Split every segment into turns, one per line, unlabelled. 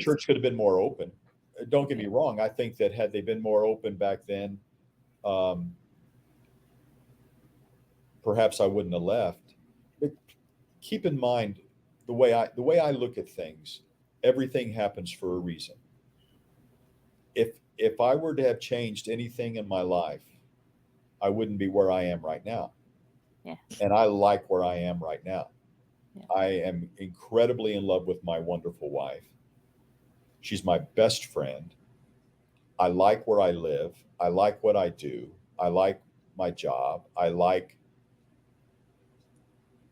church could have been more open. Don't get me wrong. I think that had they been more open back then, um, perhaps I wouldn't have left. But keep in mind the way I look at things. Everything happens for a reason. If I were to have changed anything in my life, I wouldn't be where I am right now.
Yeah.
And I like where I am right now.
Yeah.
I am incredibly in love with my wonderful wife. She's my best friend. I like where I live. I like what I do. I like my job. I like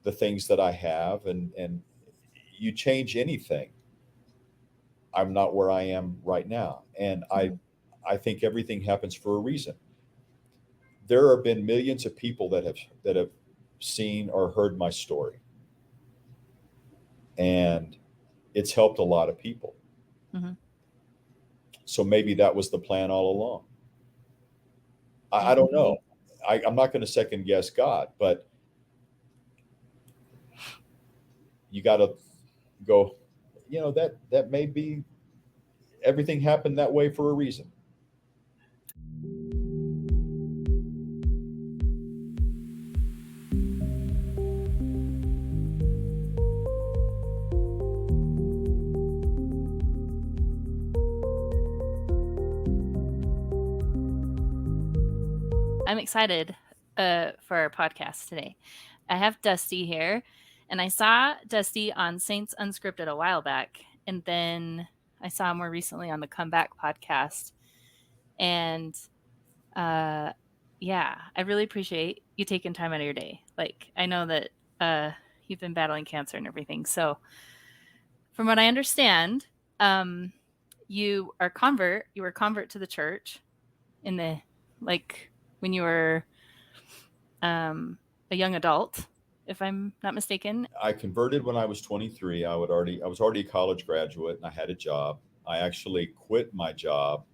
the things that I have. And you change anything, I'm not where I am right now. And
Mm-hmm.
I think everything happens for a reason. There have been millions of people that have seen or heard my story, and it's helped a lot of people.
Mm-hmm.
So maybe that was the plan all along. I
It
don't
could
know.
be.
I'm not going to second guess God, but you got to go. That may be everything happened that way for a reason.
I'm excited for our podcast today. I have Dusty here, and I saw Dusty on Saints Unscripted a while back, and then I saw him more recently on the Comeback podcast. And yeah, I really appreciate you taking time out of your day. Like, I know that you've been battling cancer and everything. So, from what I understand, um, you were a convert to the church in the like when you were a young adult, if I'm not mistaken.
I converted when I was 23. I was already a college graduate and I had a job. I actually quit my job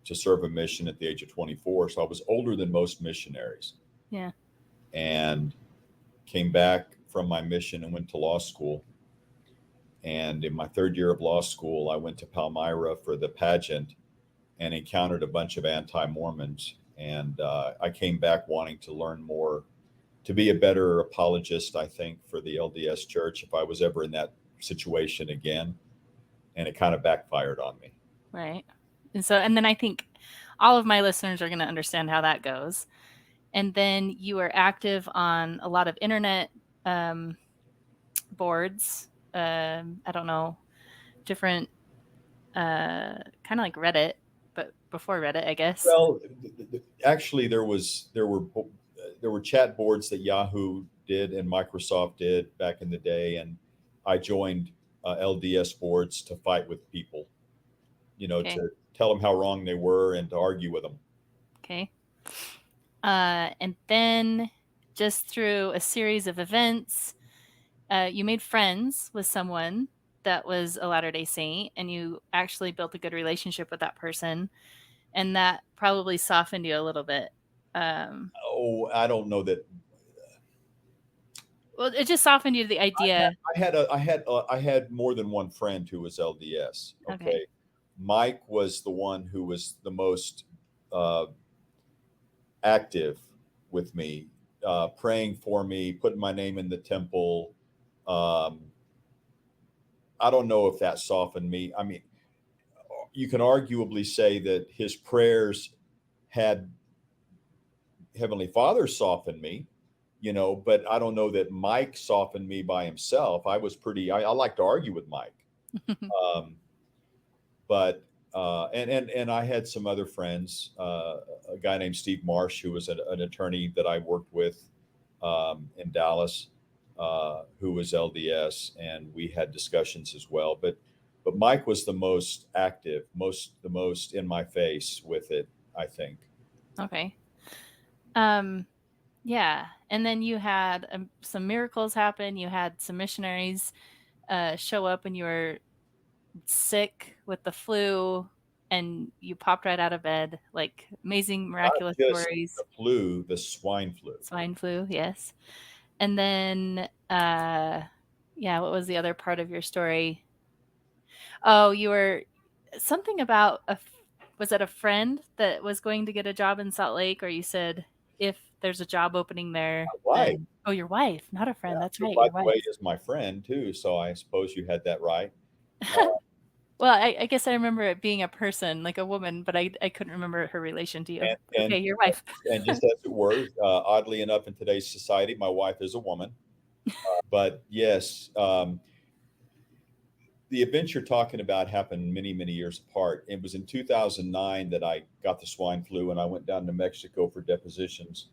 to serve a mission at the age of 24. So I was older than most missionaries,
Yeah.
and came back from my mission and went to law school. And in my third year of law school, I went to Palmyra for the pageant and encountered a bunch of anti-Mormons. And I came back wanting to learn more, to be a better apologist, I think, for the LDS Church if I was ever in that situation again. And it kind of backfired on me.
Right. And then I think all of my listeners are going to understand how that goes. And then you were active on a lot of internet boards. I don't know, different, kind of like Reddit, but before Reddit, I guess.
Well, actually, there were chat boards that Yahoo did and Microsoft did back in the day, and I joined LDS boards to fight with people,
Okay.
to tell them how wrong they were and to argue with them.
Okay. And then just through a series of events, you made friends with someone that was a Latter-day Saint, and you actually built a good relationship with that person, and that probably softened you a little bit.
Oh, I don't know that.
Well, it just softened you to the idea.
I had more than one friend who was LDS. Okay,
Okay.
Mike was the one who was the most uh, active with me, praying for me, putting my name in the temple. Um, I don't know if that softened me. I mean, you can arguably say that his prayers had Heavenly Father soften me, but I don't know that Mike softened me by himself. I like to argue with Mike. Um, but and I had some other friends, a guy named Steve Marsh, who was an attorney that I worked with in Dallas, who was LDS, and we had discussions as well. But Mike was the most active, the most in my face with it, I think.
Okay. Um, yeah. And then you had some miracles happen. You had some missionaries show up when you were sick with the flu, and you popped right out of bed. Like amazing,
Not
miraculous
just
stories.
the flu, the swine flu.
Swine flu, yes. And then, yeah, what was the other part of your story? Oh, you were something about was it a friend that was going to get a job in Salt Lake, or you said if there's a job opening there,
My wife,
then oh, your wife, not a
yeah,
friend. That's
who,
right,
by
your
the way,
wife.
is my friend too. So I suppose you had that right.
Well, I guess I remember it being a person, like a woman, but I couldn't remember her relation to you.
And
Okay,
and
your wife.
and just as it were, oddly enough, in today's society, my wife is a woman. But yes, the events you're talking about happened many, many years apart. It was in 2009 that I got the swine flu, and I went down to Mexico for depositions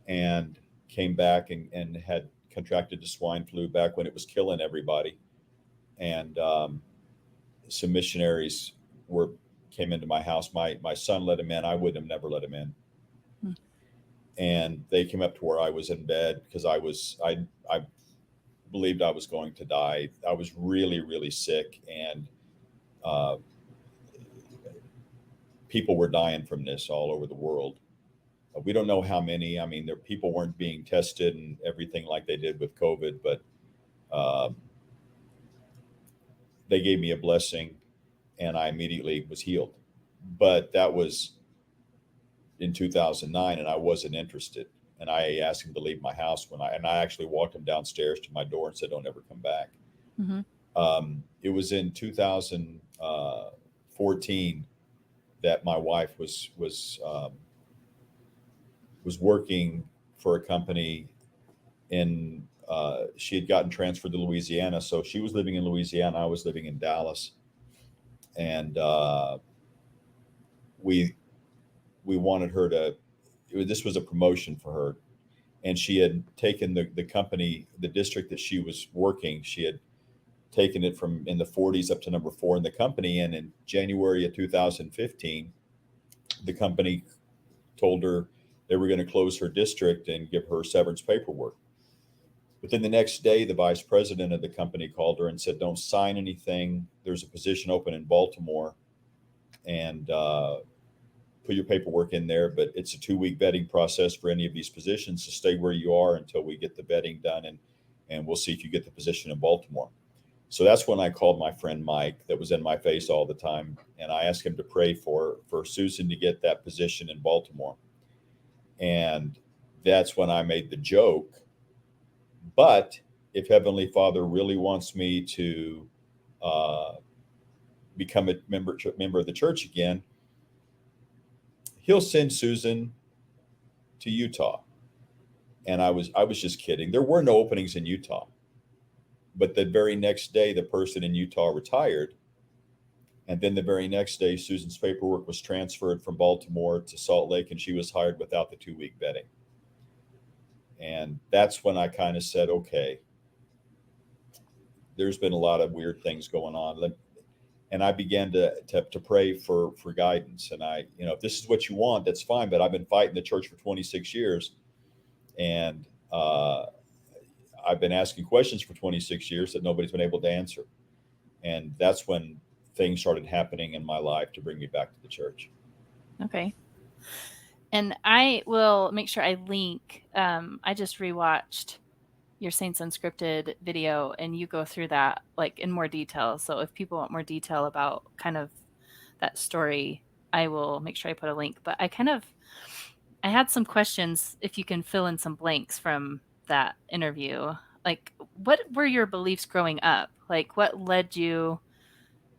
and came back and had contracted the swine flu back when it was killing everybody. And some missionaries were came into my house. My son let him in. I would have never let him in.
Hmm.
And they came up to where I was in bed because I believed I was going to die. I was really, really sick, and uh, people were dying from this all over the world. We don't know how many. I mean, there people weren't being tested and everything like they did with COVID, but um, they gave me a blessing, and I immediately was healed. But that was in 2009, and I wasn't interested. And I asked him to leave my house I actually walked him downstairs to my door and said, "Don't ever come back."
Hmm.
It was in 2014 that my wife was working for a company in. She had gotten transferred to Louisiana, so she was living in Louisiana. I was living in Dallas, and we we wanted her to. This was a promotion for her, and she had taken the company, the district that she was working. She had taken it from in the 40s up to number 4 in the company, and in January of 2015, the company told her they were going to close her district and give her severance paperwork. But then the next day, the vice president of the company called her and said, "Don't sign anything. There's a position open in Baltimore, and put your paperwork in there. But it's a 2 week vetting process for any of these positions. So stay where you are until we get the vetting done, and we'll see if you get the position in Baltimore." So that's when I called my friend Mike, that was in my face all the time, and I asked him to pray for Susan to get that position in Baltimore. And that's when I made the joke. But if Heavenly Father really wants me to uh, become a member of the church again, He'll send Susan to Utah. And I was just kidding. There were no openings in Utah. But the very next day, the person in Utah retired. And then the very next day, Susan's paperwork was transferred from Baltimore to Salt Lake, and she was hired without the 2 week vetting. And that's when I kind of said, okay, there's been a lot of weird things going on. And I began to pray for guidance. And if this is what you want, that's fine. But I've been fighting the church for 26 years. And I've been asking questions for 26 years that nobody's been able to answer. And that's when things started happening in my life to bring me back to the church.
Okay. And I will make sure I link. I just rewatched your Saints Unscripted video, and you go through that like in more detail. So if people want more detail about kind of that story, I will make sure I put a link. But I had some questions if you can fill in some blanks from that interview. Like, what were your beliefs growing up? Like, what led you?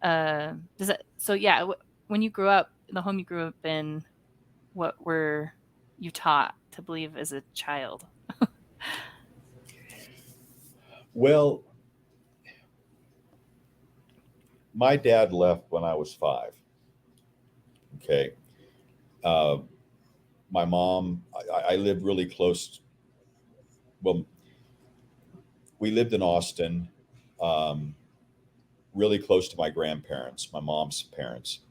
Does it? So yeah, when you grew up, the home you grew up in, what were you taught to believe as a child?
Well, my dad left when I was 5. Okay. Uh, my mom, I lived really close. Well, we lived in Austin, um, really close to my grandparents, my mom's parents.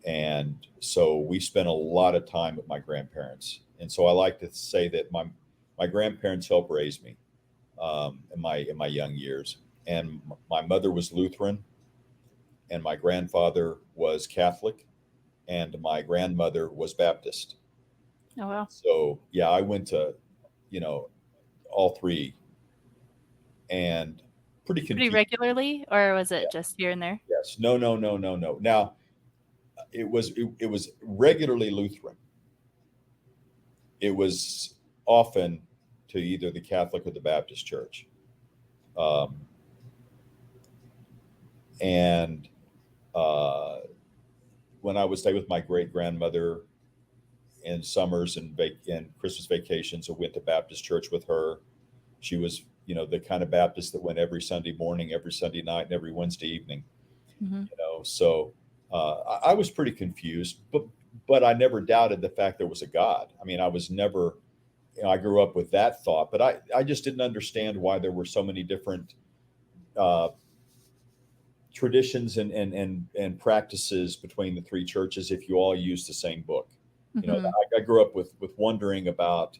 And so we spent a lot of time with my grandparents. And so I like to say that my grandparents helped raise me in my young years. And my mother was Lutheran, and my grandfather was Catholic, and my grandmother was Baptist.
Oh well.
So yeah, I went to, you know, all three. And pretty
Pretty
confused.
regularly, or was it
Yeah.
just here and there?
Yes. No. Now, it was regularly Lutheran. It was often to either the Catholic or the Baptist church. Um, and uh, when I would stay with my great grandmother in summers and Christmas vacations, I went to Baptist church with her. She was, the kind of Baptist that went every Sunday morning, every Sunday night, and every Wednesday evening.
Mm-hmm.
So I was pretty confused, but I never doubted the fact there was a God. I mean, I was never. I grew up with that thought, but I just didn't understand why there were so many different uh, traditions and practices between the three churches if you all use the same book.
Mm-hmm.
I grew up with wondering about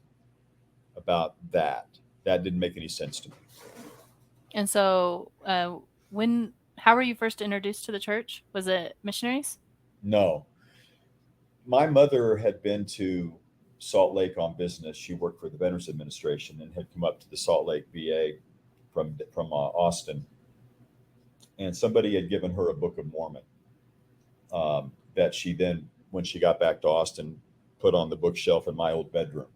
that. That didn't make any sense to me.
And so, how were you first introduced to the church? Was it missionaries?
No, my mother had been to Salt Lake on business. She worked for the Veterans Administration and had come up to the Salt Lake VA from Austin, and somebody had given her a Book of Mormon that she then, when she got back to Austin, put on the bookshelf in my old bedroom.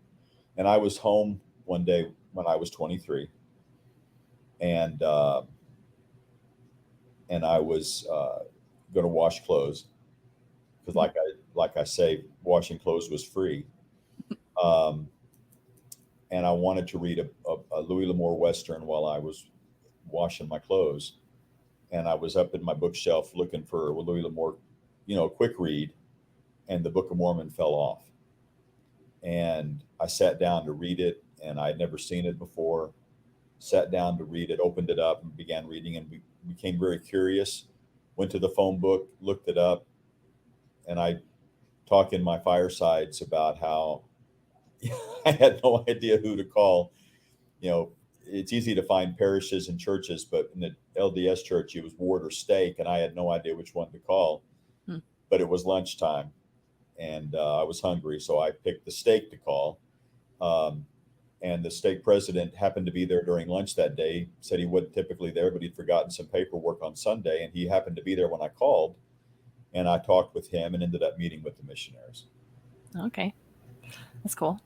And I was home one day when I was 23, and I was going to wash clothes because, like I say, washing clothes was free. Um, and I wanted to read a Louis L'Amour Western while I was washing my clothes. And I was up in my bookshelf looking for a Louis L'Amour, quick read, and the Book of Mormon fell off. And I sat down to read it, and I had never seen it before. Sat down to read it, opened it up, and began reading, and became very curious. Went to the phone book, looked it up, and I talk in my firesides about how I had no idea who to call. It's easy to find parishes and churches, but in the LDS church, it was ward or stake, and I had no idea which one to call.
Hmm.
But it was lunchtime, and I was hungry, so I picked the stake to call. And the stake president happened to be there during lunch that day. Said he wasn't typically there, but he'd forgotten some paperwork on Sunday, and he happened to be there when I called. And I talked with him and ended up meeting with the missionaries.
Okay, that's cool.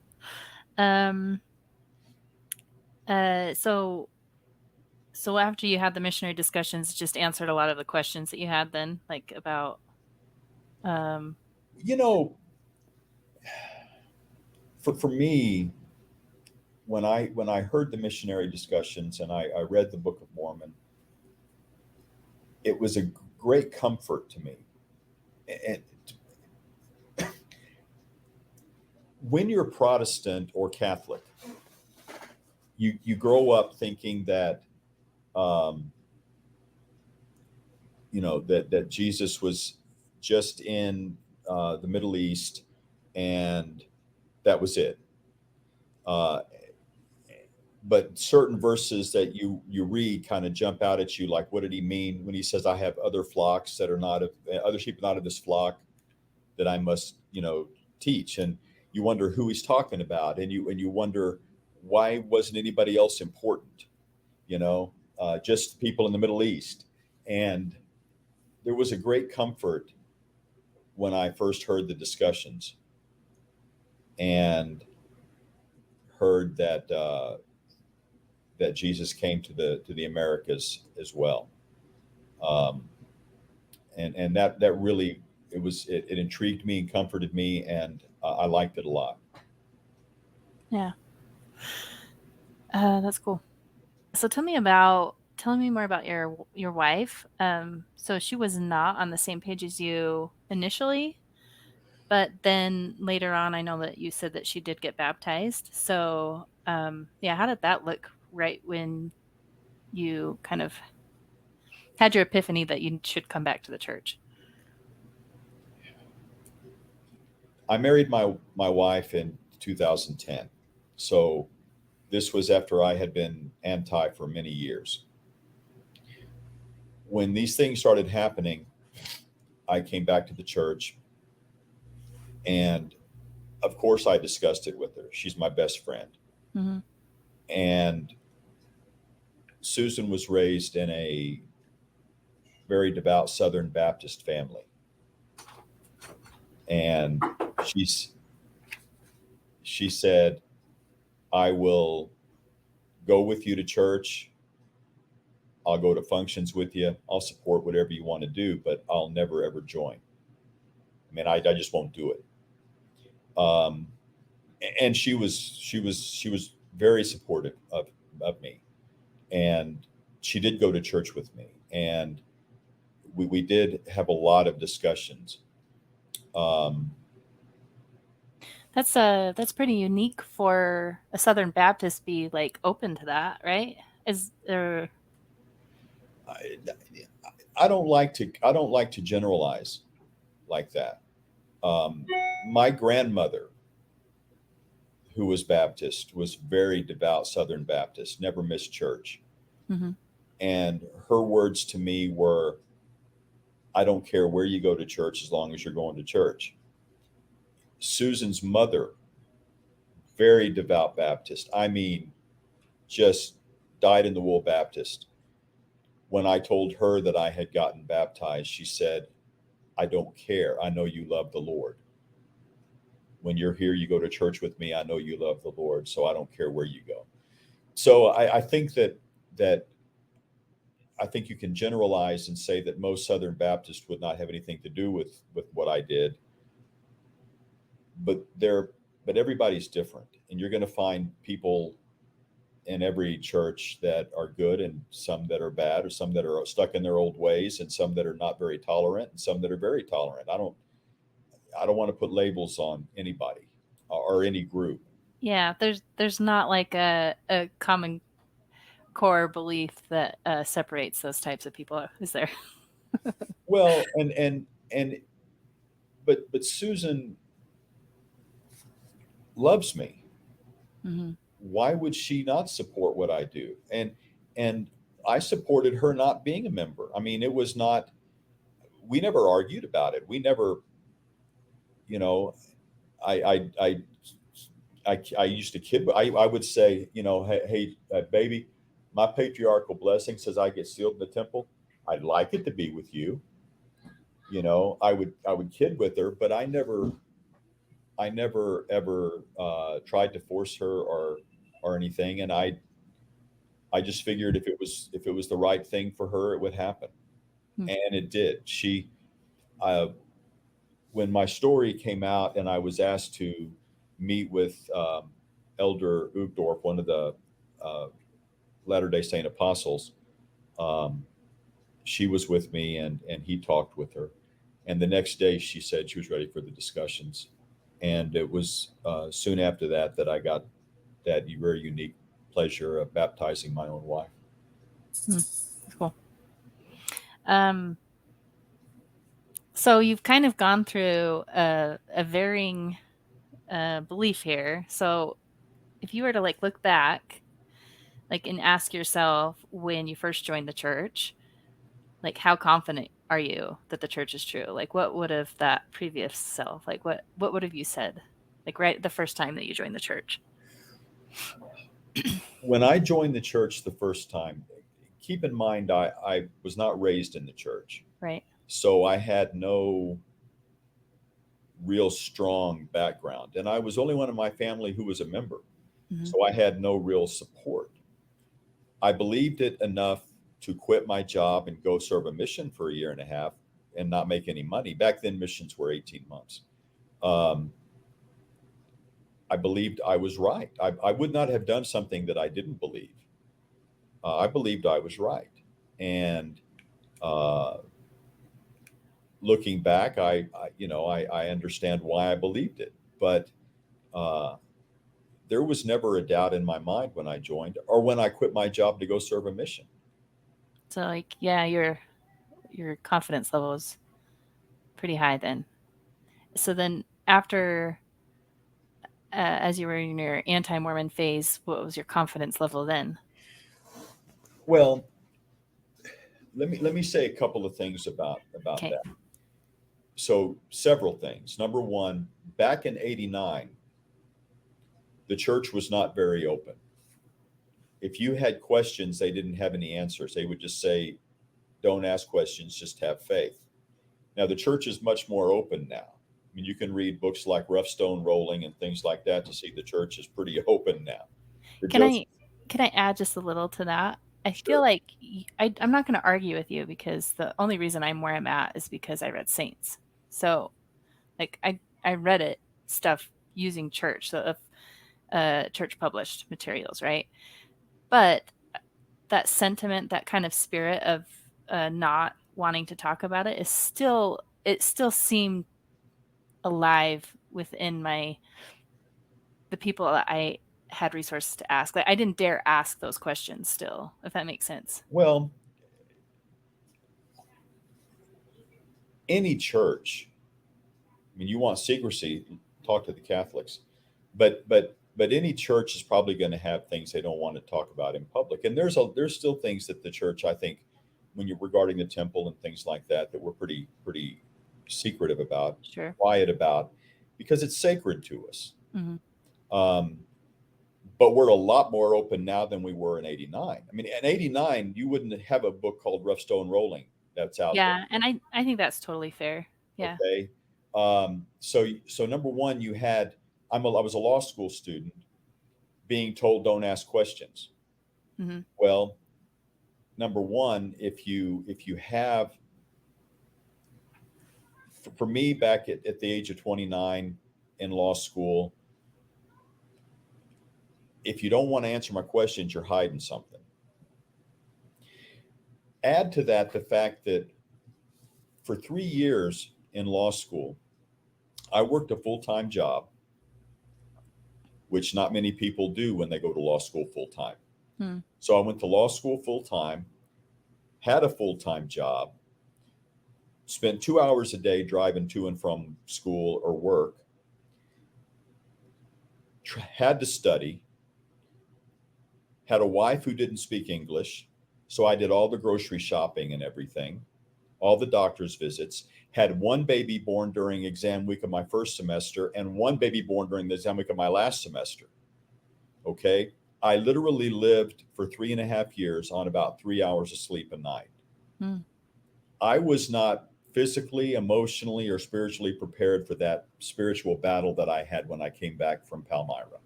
So after you had the missionary discussions, it just answered a lot of the questions that you had then, like about.
For me, when I heard the missionary discussions and I read the Book of Mormon, it was a great comfort to me. And when you're Protestant or Catholic, you grow up thinking that that Jesus was just in the Middle East, and that was it. But certain verses that you read kind of jump out at you, like what did he mean when he says, "I have other flocks that are not of other sheep not of this flock that I must teach," and you wonder who he's talking about, and you wonder why wasn't anybody else important, just people in the Middle East. And there was a great comfort when I first heard the discussions and heard that Jesus came to the Americas as well, and that really it intrigued me and comforted me, and I liked it a lot.
Yeah, that's cool. So tell me more about your wife. So she was not on the same page as you initially, but then later on, I know that you said that she did get baptized. So yeah, how did that look right when you kind of had your epiphany that you should come back to the church?
I married my wife in 2010, so this was after I had been anti for many years. When these things started happening, I came back to the church, and of course I discussed it with her. She's my best friend.
Mm-hmm.
And Susan was raised in a very devout Southern Baptist family. And she said, I will go with you to church. I'll go to functions with you. I'll support whatever you want to do, but I'll never ever join. I mean, I just won't do it. And she was very supportive of me, and she did go to church with me, and we did have a lot of discussions.
That's pretty unique for a Southern Baptist to be like open to that, right? Is there?
I don't like to generalize like that. My grandmother, who was Baptist, was very devout Southern Baptist, never missed church.
Mm-hmm.
And her words to me were, I don't care where you go to church as long as you're going to church. Susan's mother, very devout Baptist. I mean, just dyed in the wool Baptist. When I told her that I had gotten baptized, she said, I don't care. I know you love the Lord. When you're here, you go to church with me. I know you love the Lord, so I don't care where you go. So I think that I think you can generalize and say that most Southern Baptists would not have anything to do with what I did. But everybody's different, and you're going to find people in every church that are good, and some that are bad, or some that are stuck in their old ways, and some that are not very tolerant, and some that are very tolerant. I don't want to put labels on anybody or any group.
Yeah, there's not like a common core belief that separates those types of people, is there?
Well, but Susan loves me.
Mm-hmm.
Why would she not support what I do? And I supported her not being a member. I mean, it was not. We never argued about it. We never, you know, I used to kid. I would say, hey, baby, my patriarchal blessing says I get sealed in the temple. I'd like it to be with you. I would kid with her, but I never ever tried to force her or anything. And I just figured if it was the right thing for her, it would happen, and it did. When my story came out, and I was asked to meet with Elder Uchtdorf, one of the Latter-day Saint apostles, she was with me, and he talked with her. And the next day, she said she was ready for the discussions. And it was soon after that I got that very unique pleasure of baptizing my own wife.
That's cool. So you've kind of gone through a varying belief here. So if you were to like look back, like, and ask yourself when you first joined the church, like, how confident are you that the church is true? Like, what would have that previous self, like, what would have you said, like, right the first time that you joined the church?
When I joined the church the first time, keep in mind, I was not raised in the church.
Right.
So I had no real strong background. And I was only one in my family who was a member.
Mm-hmm.
So I had no real support. I believed it enough to quit my job and go serve a mission for a year and a half and not make any money. Back then, missions were 18 months. I believed I was right. I would not have done something that I didn't believe. I believed I was right. And looking back, I understand why I believed it. But there was never a doubt in my mind when I joined or when I quit my job to go serve a mission.
So, like, yeah, your confidence level was pretty high then. So then after, as you were in your anti-Mormon phase, what was your confidence level then?
Well, let me say a couple of things about
Okay.
that. So several things. Number one, back in '89, the church was not very open. if you had questions, they didn't have any answers. They would just say, don't ask questions, just have faith. Now, the church is much more open now. I mean, you can read books like Rough Stone Rolling and things like that to see the church is pretty open now.
Can I add just a little to that? I feel
Sure.
like I'm not going to argue with you, because the only reason I'm where I'm at is because I read Saints. So, like, I read it stuff using church, so church published materials, right? But that sentiment, that kind of spirit of not wanting to talk about it, it still seemed alive within the people that I had resources to ask. Like, I didn't dare ask those questions still, if that makes sense.
Well, any church, I mean, you want secrecy, talk to the Catholics, but any church is probably going to have things they don't want to talk about in public. And there's still things that the church, I think, when you're regarding the temple and things like that, that we're pretty secretive about,
Sure.
quiet about, because it's sacred to us.
Mm-hmm.
But we're a lot more open now than we were in '89. I mean, in '89, you wouldn't have a book called Rough Stone Rolling that's out there.
Yeah, and I think that's totally fair. Yeah.
Okay. So number one, I was a law school student being told don't ask questions.
Mm-hmm.
Well, number one, if you have, for me back at the age of 29 in law school, if you don't want to answer my questions, you're hiding something. Add to that the fact that for 3 years in law school, I worked a full-time job, which not many people do when they go to law school full-time.
Hmm.
So I went to law school full-time, had a full-time job, spent 2 hours a day driving to and from school or work, had to study, had a wife who didn't speak English, so I did all the grocery shopping and everything, all the doctor's visits, had one baby born during exam week of my first semester and one baby born during the exam week of my last semester. Okay. I literally lived for 3.5 years on about 3 hours of sleep a night.
Hmm.
I was not physically, emotionally, or spiritually prepared for that spiritual battle that I had when I came back from Palmyra.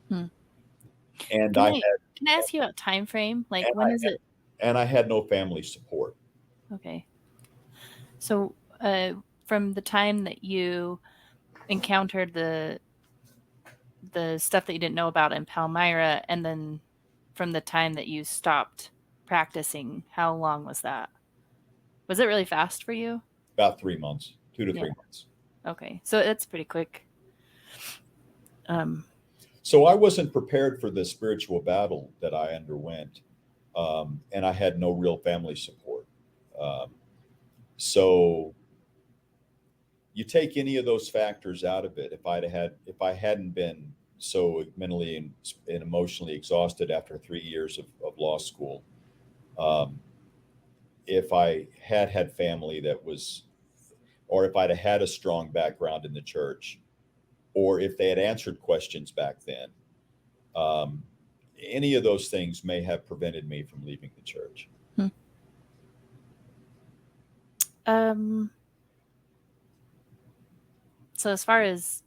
Hmm.
And
Can I ask you about time frame? Like, when is it?
And I had no family support.
Okay. So, from the time that you encountered the stuff that you didn't know about in Palmyra, and then from the time that you stopped practicing, how long was that? Was it really fast for you?
About 3 months, 2 to
Yeah.
3 months.
Okay, so it's pretty quick.
So I wasn't prepared for the spiritual battle that I underwent, and I had no real family support. So you take any of those factors out of it. If I hadn't been so mentally and emotionally exhausted after 3 years of law school, if I had family that was, or if I'd had a strong background in the church, or if they had answered questions back then, any of those things may have prevented me from leaving the church.
So as far as,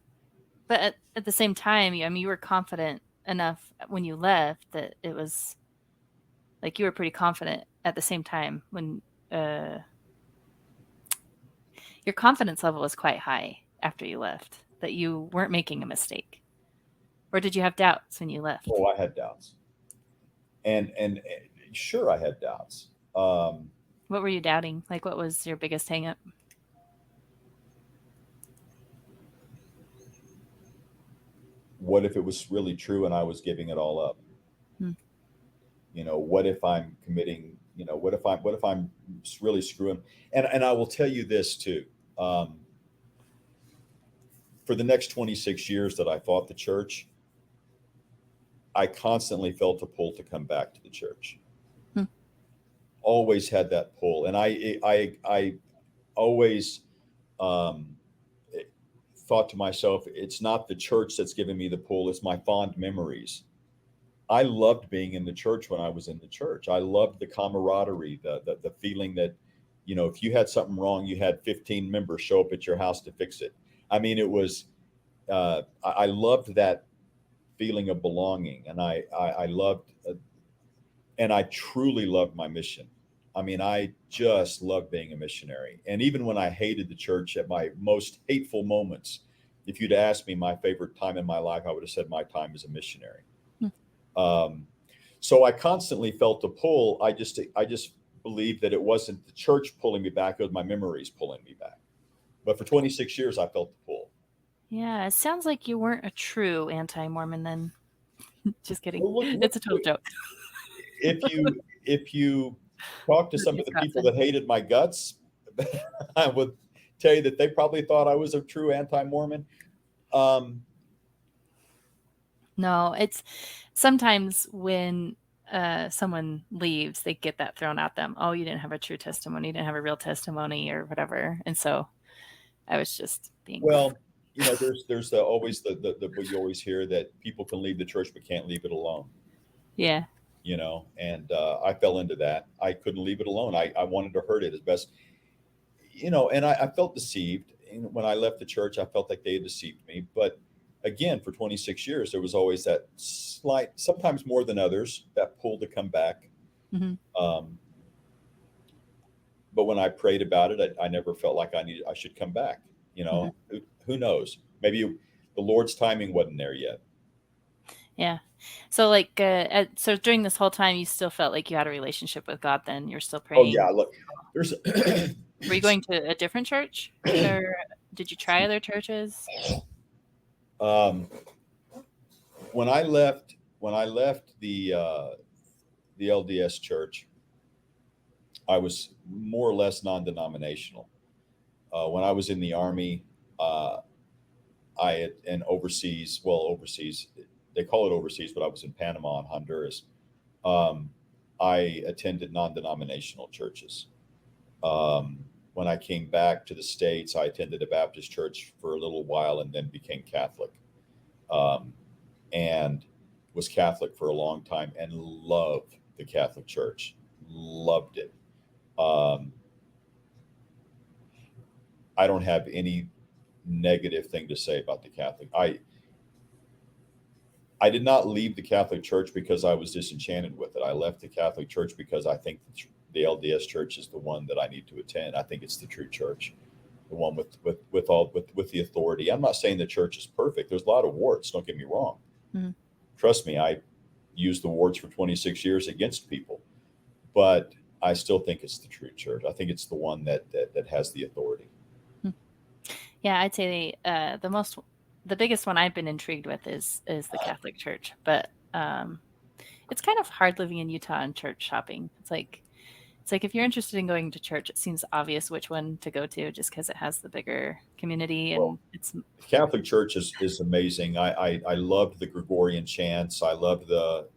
but at the same time, I mean, you were confident enough when you left that it was like you were pretty confident at the same time when your confidence level was quite high after you left, that you weren't making a mistake. Or did you have doubts when you left?
Oh, I had doubts. And sure, I had doubts.
What were you doubting? Like, what was your biggest hang up?
What if it was really true and I was giving it all up? What if I'm committing, what if I'm really screwing? And I will tell you this too. For the next 26 years that I fought the church, I constantly felt a pull to come back to the church. Always had that pull. And I always thought to myself, it's not the church that's giving me the pull, it's my fond memories I loved being in the church when I was in the church. I loved the camaraderie, the feeling that, if you had something wrong, you had 15 members show up at your house to fix it. I mean, it was, I loved that feeling of belonging, and I loved, and I truly loved my mission. I mean, I just loved being a missionary. And even when I hated the church at my most hateful moments, if you'd asked me my favorite time in my life, I would have said my time as a missionary. Um, so I constantly felt the pull. I just believed that it wasn't the church pulling me back; it was my memories pulling me back. But for 26 years, I felt the pull.
Yeah, it sounds like you weren't a true anti-Mormon then. Just kidding.
Well,
It's a total joke.
if you talk to some of the people that hated my guts, I would tell you that they probably thought I was a true anti-Mormon. Um,
No, it's sometimes when someone leaves, they get that thrown at them. Oh, you didn't have a true testimony, you didn't have a real testimony, or whatever. And so I was just being.
well, there's always the what you always hear, that people can leave the church but can't leave it alone.
Yeah.
And I fell into that. I couldn't leave it alone. I wanted to hurt it as best, and I felt deceived. And when I left the church, I felt like they had deceived me. But again, for 26 years, there was always that slight, sometimes more than others, that pull to come back.
Hmm.
Um, but when I prayed about it, I never felt like I should come back. Who knows? Maybe the Lord's timing wasn't there yet.
Yeah. So like, so during this whole time, you still felt like you had a relationship with God then? You're still
Oh
praying?
yeah, look, there's
Were you going to a different church? Or did you try other churches?
um, when I left the LDS church, I was more or less non-denominational. When I was in the Army, I had, and overseas, they call it overseas, but I was in Panama and Honduras. Um, I attended non-denominational churches. When I came back to the States, I attended a Baptist church for a little while and then became Catholic. And was Catholic for a long time and loved the Catholic Church, loved it. I don't have any negative thing to say about the Catholic. I did not leave the Catholic Church because I was disenchanted with it. I left the Catholic Church because I think the LDS Church is the one that I need to attend. I think it's the true church, the one with the authority. I'm not saying the church is perfect. There's a lot of warts. Don't get me wrong.
Mm-hmm.
Trust me, I used the warts for 26 years against people, but I still think it's the true church. I think it's the one that has the authority.
Yeah, I'd say the biggest one I've been intrigued with is the Catholic Church, but it's kind of hard living in Utah and church shopping. It's like if you're interested in going to church, it seems obvious which one to go to just because it has the bigger community, and it's
the Catholic Church is amazing. I loved the Gregorian chants. I loved the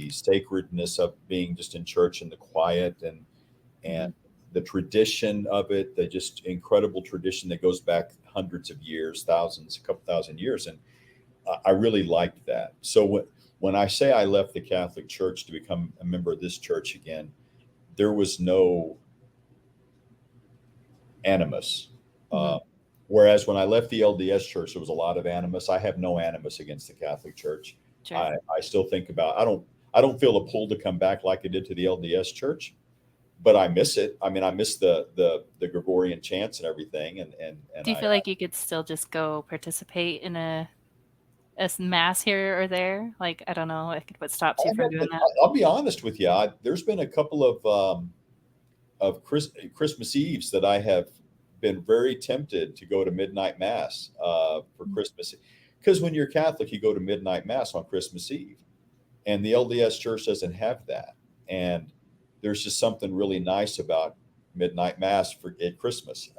sacredness of being just in church and the quiet and the tradition of it, the just incredible tradition that goes back hundreds of years, a couple thousand years. And I really liked that. So when I say I left the Catholic Church to become a member of this church again, there was no animus. Whereas when I left the LDS Church, there was a lot of animus. I have no animus against the Catholic Church.
Sure.
I still think about, I don't feel a pull to come back like I did to the LDS Church, but I miss it. I mean, I miss the Gregorian chants and everything. And
do you feel like you could still just go participate in a mass here or there? Like, I don't know, what stops you from doing that?
I'll be honest with you. There's been a couple of Christmas Eves that I have been very tempted to go to midnight mass for Christmas, because when you're Catholic, you go to midnight mass on Christmas Eve, and the LDS Church doesn't have that. And there's just something really nice about midnight mass at Christmas.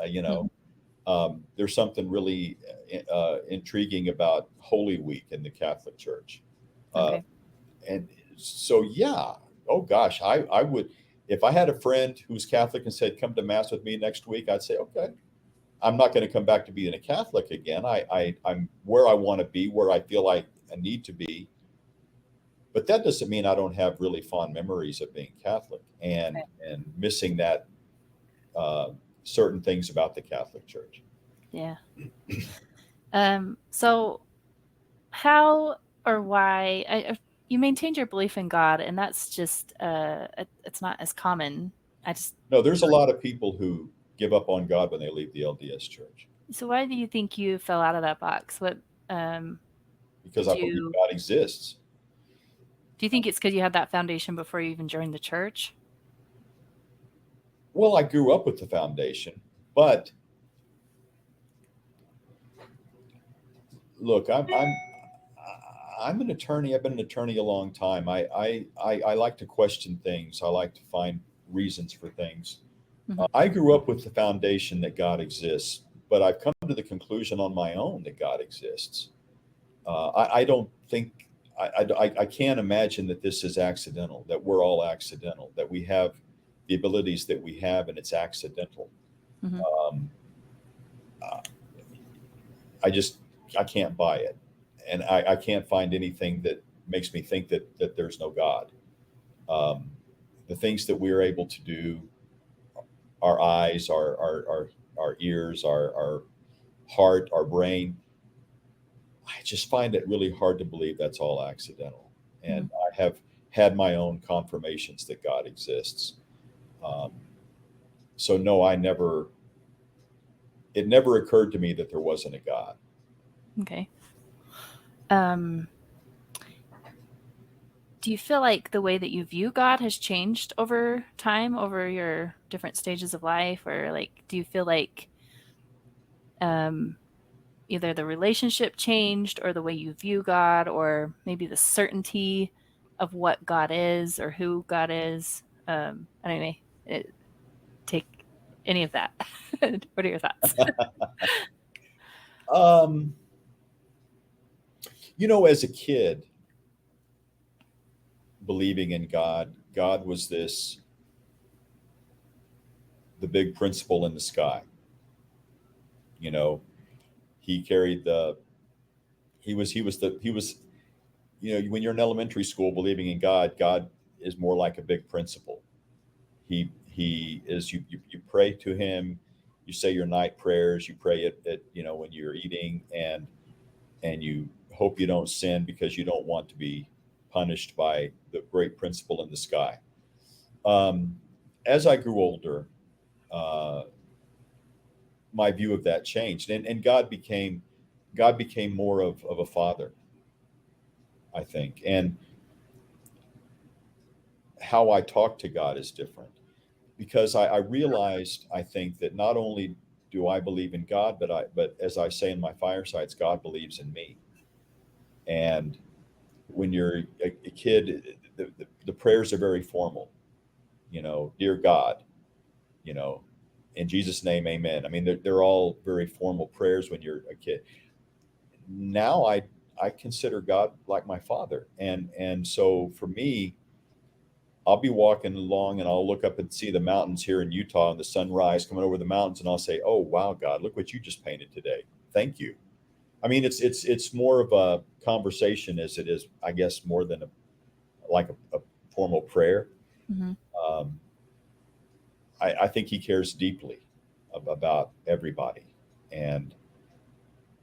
There's something really intriguing about Holy Week in the Catholic Church.
Okay.
And so, yeah, oh gosh, I would, if I had a friend who's Catholic and said, come to mass with me next week, I'd say, okay. I'm not going to come back to being a Catholic again. I'm where I want to be, where I feel like I need to be. But that doesn't mean I don't have really fond memories of being Catholic and
Right.
and missing that certain things about the Catholic Church.
Yeah. So how or why you maintained your belief in God, and that's just it's not as common. I just
No, there's a lot of people who give up on God when they leave the LDS Church
So why do you think you fell out of that box? What
because
did
I believe
you
God exists.
do you think it's because you had that foundation before you even joined the church?
Well, I grew up with the foundation, but look, I'm an attorney. I've been an attorney a long time. I like to question things. I like to find reasons for things.
Mhm.
I grew up with the foundation that God exists, but I've come to the conclusion on my own that God exists. I don't think I can't imagine that this is accidental. That we're all accidental. That we have the abilities that we have, and it's accidental.
Mhm.
Um, I can't buy it, and I can't find anything that makes me think that there's no God. Um, the things that we're able to do, our eyes, our ears, our heart, our brain, I just find it really hard to believe that's all accidental. And
Mhm.
I have had my own confirmations that God exists. Um, so no, it never occurred to me that there wasn't a God.
Okay. Um do you feel like the way that you view God has changed over time, over your different stages of life, or like do you feel like um either the relationship changed or the way you view God, or maybe the certainty of what God is or who God is? Anyway, take any of that. What are your thoughts?
Um, as a kid, believing in God, God was the big principle in the sky. You know, he carried the, he was, when you're in elementary school believing in God, God is more like a big principle. He is, you pray to him, you say your night prayers, you pray at when you're eating, and you hope you don't sin because you don't want to be punished by the great principle in the sky. Um, as I grew older, uh, my view of that changed, and God became more of a father, I think, and how I talk to God is different because I realized, I think, that not only do I believe in God, but as I say in my firesides, God believes in me. And when you're a kid, the prayers are very formal. Dear God, you know, in Jesus' name, Amen. I mean, they're all very formal prayers when you're a kid. Now I consider God like my father, and so for me, I'll be walking along and I'll look up and see the mountains here in Utah and the sunrise coming over the mountains, and I'll say, "Oh wow, God, look what you just painted today. Thank you." I mean, it's more of a conversation as it is, I guess, more than a formal prayer.
Mm-hmm.
Um, I think He cares deeply about everybody, and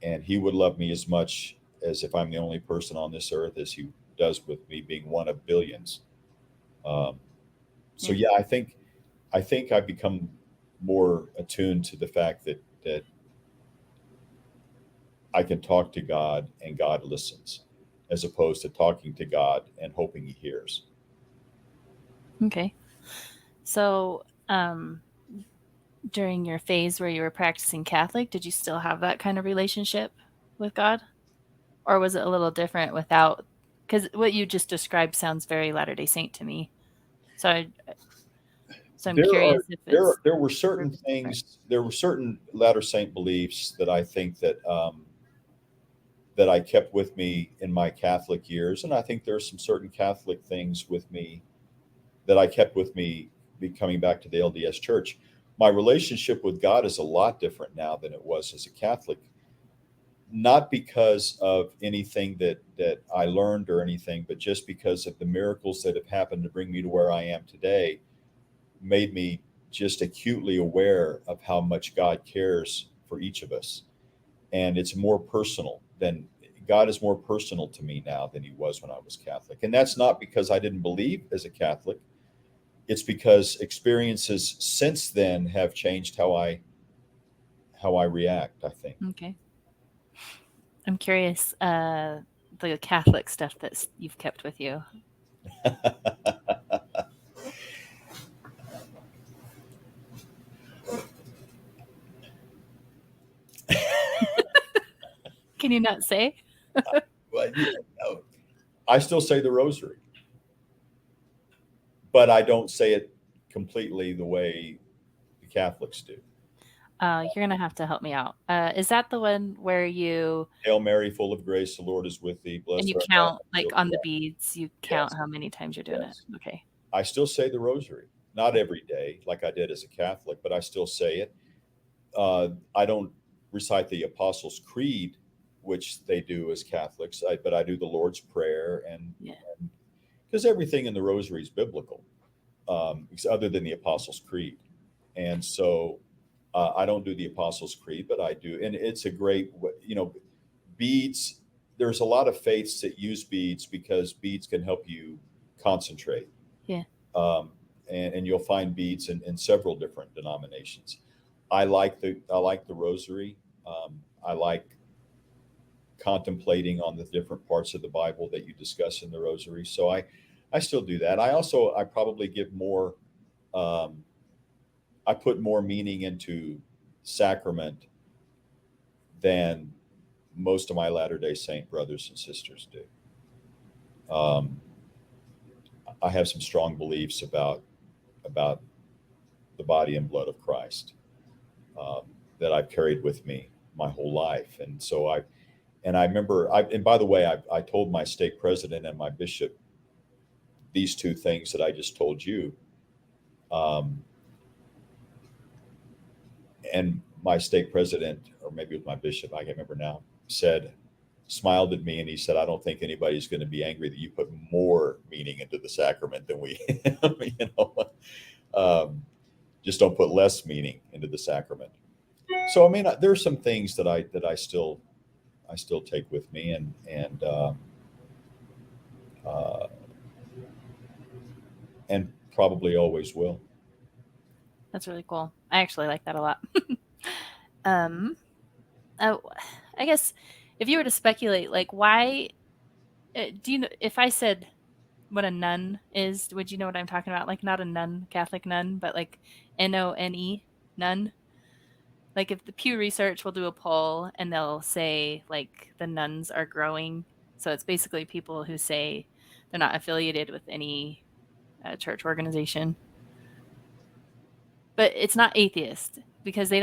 He would love me as much as if I'm the only person on this earth as He does with me being one of billions. Um, so
Yeah.
yeah, I think I've become more attuned to the fact that I can talk to God and God listens, as opposed to talking to God and hoping He hears.
Okay. So, during your phase where you were practicing Catholic, did you still have that kind of relationship with God? Or was it a little different without? Because what you just described sounds very Latter-day Saint to me. So, I'm
There
curious
are
if it's
there were
or
certain
if it's different.
things. There were certain Latter Saint beliefs that I think that I kept with me in my Catholic years, and I think there are some certain Catholic things with me that I kept with me coming back to the LDS Church. My relationship with God is a lot different now than it was as a Catholic, not because of anything that I learned or anything, but just because of the miracles that have happened to bring me to where I am today, made me just acutely aware of how much God cares for each of us. And it's more personal than God is more personal to me now than he was when I was Catholic. And that's not because I didn't believe as a Catholic. It's because experiences since then have changed how I react, I think.
Okay. I'm curious, the Catholic stuff that you've kept with you. Can you not say?
Well, I still say the rosary, but I don't say it completely the way the Catholics do.
You're gonna have to help me out. Is that the one where you
Hail Mary, full of grace, the Lord is with thee.
and
Blessed
you
art thou
count
amongst
like
women.
on the beads? You count
Yes,
how many times you're doing it.
yes.
Okay.
I still say the rosary, not every day like I did as a Catholic, but I still say it. I don't recite the Apostles' Creed, which they do as Catholics, but I do the Lord's Prayer, and
Yeah.
because everything in the rosary is biblical, other than the Apostles' Creed. And so I don't do the Apostles' Creed, but I do. And it's a great, beads. There's a lot of faiths that use beads because beads can help you concentrate.
Yeah.
Um, and you'll find beads in several different denominations. I like the rosary. I like contemplating on the different parts of the Bible that you discuss in the rosary. So I still do that. I probably give more. Um, I put more meaning into sacrament than most of my Latter Day Saint brothers and sisters do. Um, I have some strong beliefs about the body and blood of Christ, that I've carried with me my whole life, and I remember. And by the way, I told my stake president and my bishop these two things that I just told you. Um, and my stake president, or maybe it was my bishop, I can't remember now, smiled at me, and he said, "I don't think anybody's going to be angry that you put more meaning into the sacrament than we, you know, um, just don't put less meaning into the sacrament." So I mean, there's some things that I still take with me, uh, and probably always will.
That's really cool. I actually like that a lot. um, oh, I guess if you were to speculate, like, why do you know if I said what a nun is, would you know what I'm talking about? Like, not a nun, Catholic nun, but like None, nun. Like, if the Pew Research will do a poll and they'll say like the nuns are growing, so it's basically people who say they're not affiliated with any church organization, but it's not atheist because they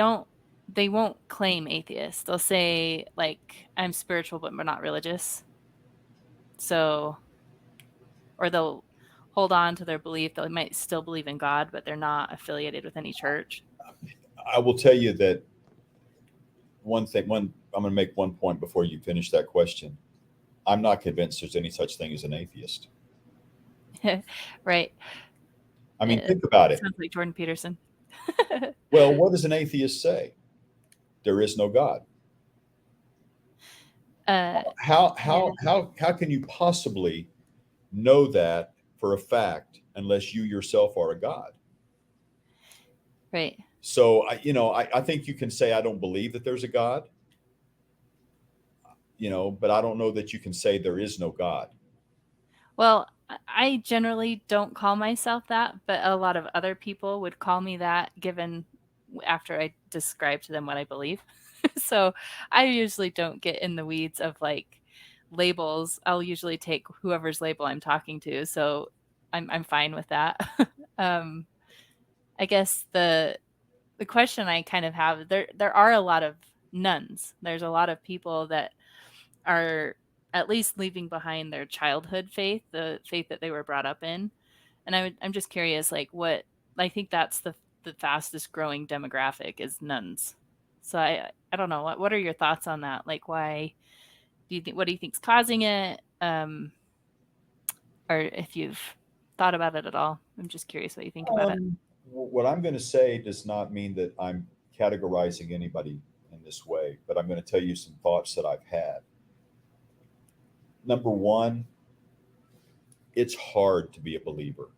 won't claim atheist. They'll say like I'm spiritual but we're not religious. So, or they'll hold on to their belief. They might still believe in God, but they're not affiliated with any church.
I will tell you that I'm going to make one point before you finish that question. I'm not convinced there's any such thing as an atheist.
Right.
I mean, think about it.
Sounds like Jordan Peterson.
Well, what does an atheist say? There is no God. How
Yeah.
how can you possibly know that for a fact unless you yourself are a God?
Right.
So I think you can say I don't believe that there's a God, but I don't know that you can say there is no God.
Well, I generally don't call myself that, but a lot of other people would call me that given after I describe to them what I believe. So I usually don't get in the weeds of like labels. I'll usually take whoever's label I'm talking to. So I'm fine with that. um, I guess the question I kind of have, there are a lot of nuns. There's a lot of people that are at least leaving behind their childhood faith, the faith that they were brought up in. And I'm just curious, like, what I think that's the fastest growing demographic is nuns. So I don't know. What are your thoughts on that? Like, why do you think? What do you think's causing it? Or if you've thought about it at all. I'm just curious what you think about it.
What I'm going to say does not mean that I'm categorizing anybody in this way, but I'm going to tell you some thoughts that I've had. Number one, it's hard to be a believer.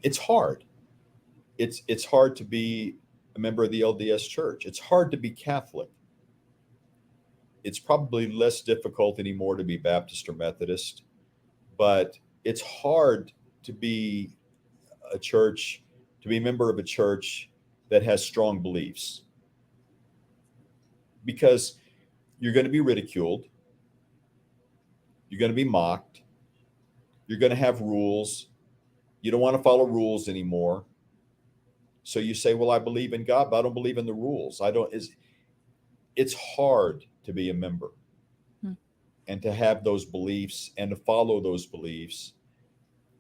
It's hard. It's hard to be a member of the LDS Church. It's hard to be Catholic. It's probably less difficult anymore to be Baptist or Methodist, but it's hard to be to be a member of a church that has strong beliefs, because you're going to be ridiculed. You're going to be mocked. You're going to have rules. You don't want to follow rules anymore. So you say, well, I believe in God, but I don't believe in the rules. It's hard to be a member and to have those beliefs and to follow those beliefs.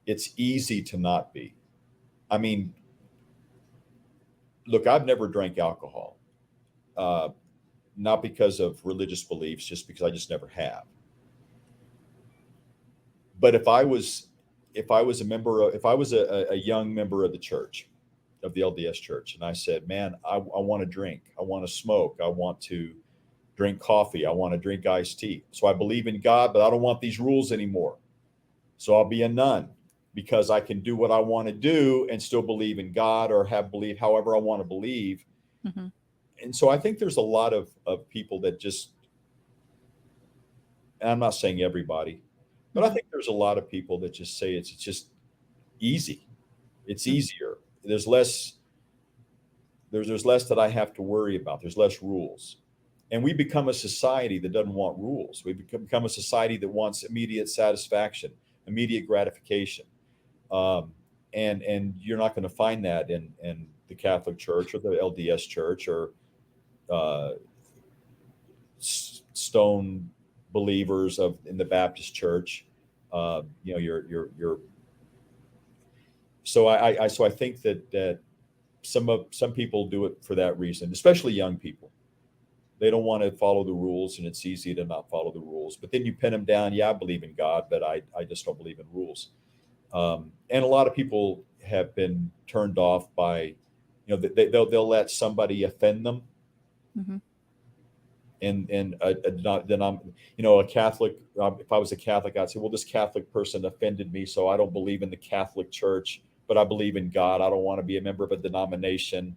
It's easy to not be. I mean, look, I've never drank alcohol, not because of religious beliefs, just because I just never have. But if I was a young member of the church, of the LDS Church, and I said, man, I want to drink, I want to smoke, I want to drink coffee, I want to drink iced tea. So I believe in God, but I don't want these rules anymore. So I'll be a nun, because I can do what I want to do and still believe in God, or believe however I want to believe.
Mm-hmm.
And so I think there's a lot of people that just, and I'm not saying everybody, but I think there's a lot of people that just say it's just easy. It's easier. There's less that I have to worry about. There's less rules. And we become a society that doesn't want rules. We become a society that wants immediate satisfaction, immediate gratification. And you're not going to find that in the Catholic Church or the LDS Church or stone believers in the Baptist Church. So I think that some people do it for that reason, especially young people. They don't want to follow the rules, and it's easy to not follow the rules. But then you pin them down. Yeah, I believe in God, but I just don't believe in rules. And a lot of people have been turned off by, they'll let somebody offend them.
Mm-hmm.
And then I'm, a Catholic. If I was a Catholic, I'd say, well, this Catholic person offended me, so I don't believe in the Catholic Church, but I believe in God. I don't want to be a member of a denomination,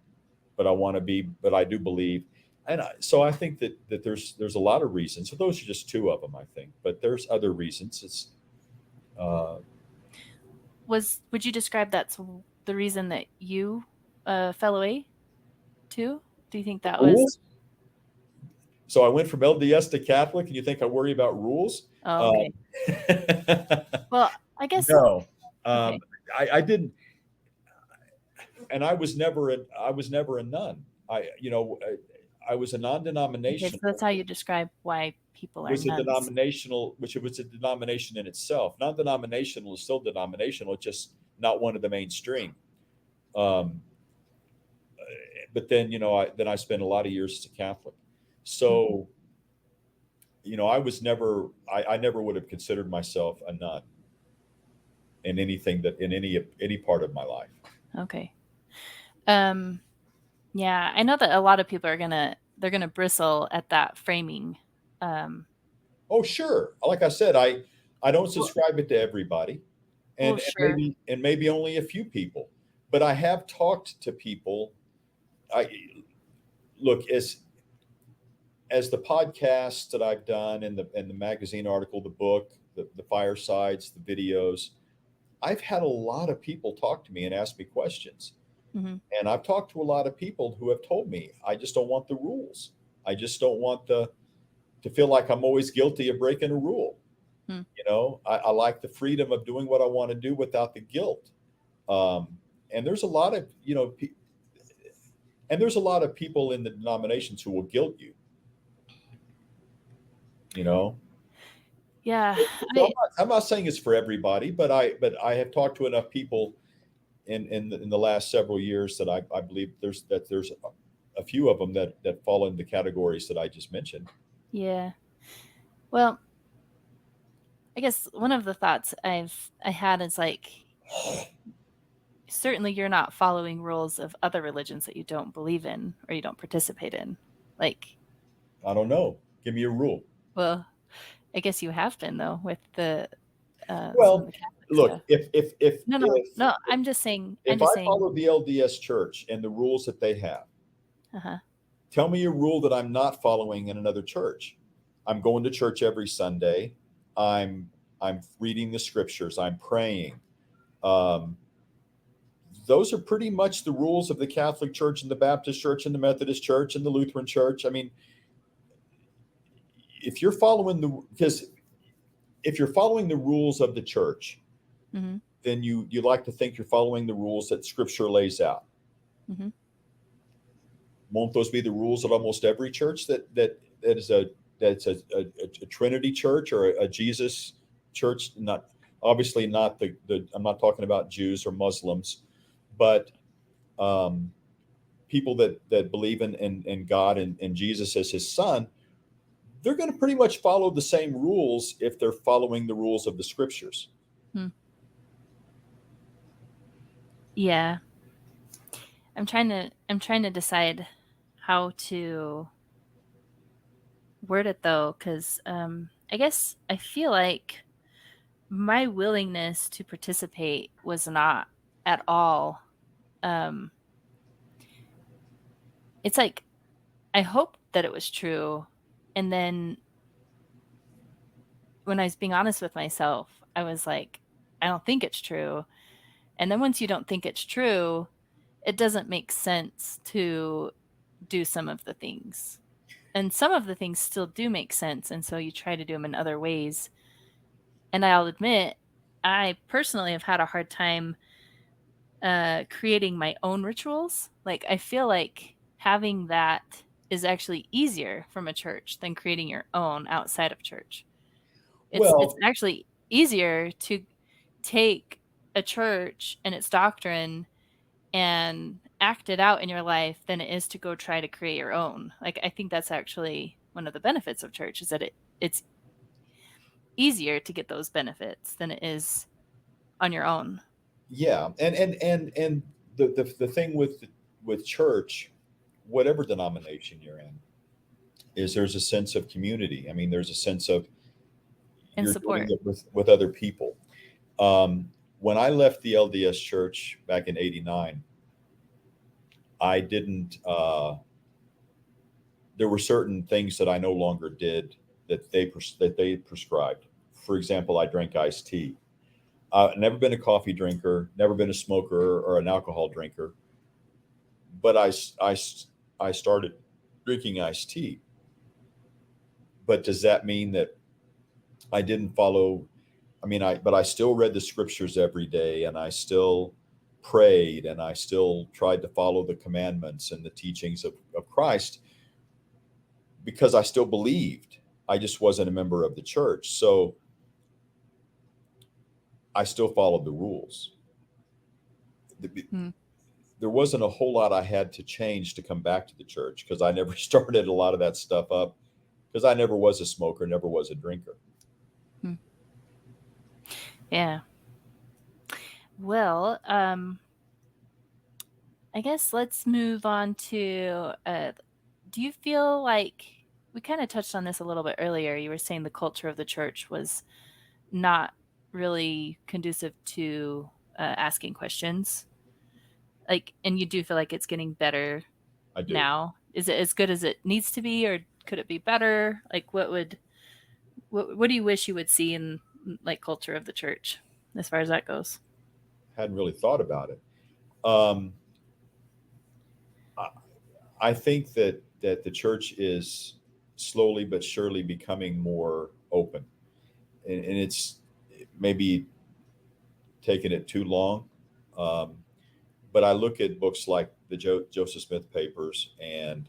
but I do believe. And so I think that there's a lot of reasons. So those are just two of them, I think. But there's other reasons. It's
would you describe that's the reason that you fell away too? Do you think that was?
So I went from LDS to Catholic, and you think I worry about rules?
Oh, okay. Well, I guess
no.
Okay.
I didn't, and I was never a nun. I was a non-denominational.
Okay, so that's how you describe why people are nuns.
Which it was a denomination in itself. Non-denominational is still denominational. It's just not one of the mainstream. But then, I spent a lot of years as a Catholic. So, I was never, I never would have considered myself a nun in any part of my life.
Okay. Yeah, I know that a lot of people they're gonna bristle at that framing.
Oh, sure. Like I said, I don't subscribe it to everybody, and
sure.
maybe only a few people. But I have talked to people. Look, as the podcasts that I've done, and the magazine article, the book, the firesides, the videos, I've had a lot of people talk to me and ask me questions.
Mm-hmm.
And I've talked to a lot of people who have told me, I just don't want the rules. I just don't want to feel like I'm always guilty of breaking a rule.
Hmm.
I like the freedom of doing what I want to do without the guilt. And there's a lot of, there's a lot of people in the denominations who will guilt you.
Yeah.
So I'm not saying it's for everybody, but I have talked to enough people in the last several years that I believe there's a few of them that fall in the categories that I just mentioned.
Yeah. Well, I guess one of the thoughts I had is like, certainly you're not following rules of other religions that you don't believe in or you don't participate in. Like,
I don't know. Give me a rule.
well, I guess you have been though with the some of
Well,
the Catholic
look,
stuff.
if if if
No,
if
no. I'm just saying. I'm
if
just
I
saying.
follow the LDS Church and the rules that they have,
Uh-huh.
tell me a rule that I'm not following in another church. I'm going to church every Sunday. I'm I'm reading the scriptures. I'm praying. Um, those are pretty much the rules of the Catholic Church and the Baptist Church and the Methodist Church and the Lutheran Church. I mean, if you're following the because if you're following the rules of the church,
Mm-hmm.
then you like to think you're following the rules that Scripture lays out.
Mm-hmm.
Won't those be the rules of almost every church that is a Trinity church or a Jesus church? Not obviously not the I'm not talking about Jews or Muslims, but um, people that believe in God and Jesus as His Son. They're going to pretty much follow the same rules if they're following the rules of the Scriptures.
Hmm. Yeah. I'm trying to decide how to word it though, because I guess I feel like my willingness to participate was not at all. Um, it's like I hoped that it was true, and then when I was being honest with myself, I was like, I don't think it's true. And then once you don't think it's true, it doesn't make sense to do some of the things. And some of the things still do make sense, and so you try to do them in other ways. And I'll admit, I personally have had a hard time creating my own rituals. Like, I feel like having that is actually easier from a church than creating your own outside of church. It's
Well,
actually easier to take a church and its doctrine and act it out in your life than it is to go try to create your own. Like, I think that's actually one of the benefits of church, is that it's easier to get those benefits than it is on your own.
yeah, and the thing with church, whatever denomination you're in, is there's a sense of community. I mean, there's a sense of
And
you're doing
support.
it with other people. When I left the LDS Church back in '89, I didn't. There were certain things that I no longer did that they prescribed. For example, I drank iced tea. Never been a coffee drinker, never been a smoker or an alcohol drinker, but I started drinking iced tea. But does that mean that I didn't follow? I mean, but I still read the scriptures every day, and I still prayed, and I still tried to follow the commandments and the teachings of Christ because I still believed. I just wasn't a member of the church. So I still followed the rules.
Hmm.
There wasn't a whole lot I had to change to come back to the church because I never started a lot of that stuff up because I never was a smoker, never was a drinker.
Hmm. Yeah. Well, I guess let's move on to do you feel like we kind of touched on this a little bit earlier? You were saying the culture of the church was not really conducive to asking questions. Like, and you do feel like it's getting better
I do.
now. Is it as good as it needs to be, or could it be better? Like, what do you wish you would see in like culture of the church as far as that goes?
Hadn't really thought about it. Um, I, I think that the church is slowly but surely becoming more open, and it's maybe taking it too long. Um, but I look at books like the Joseph Smith Papers and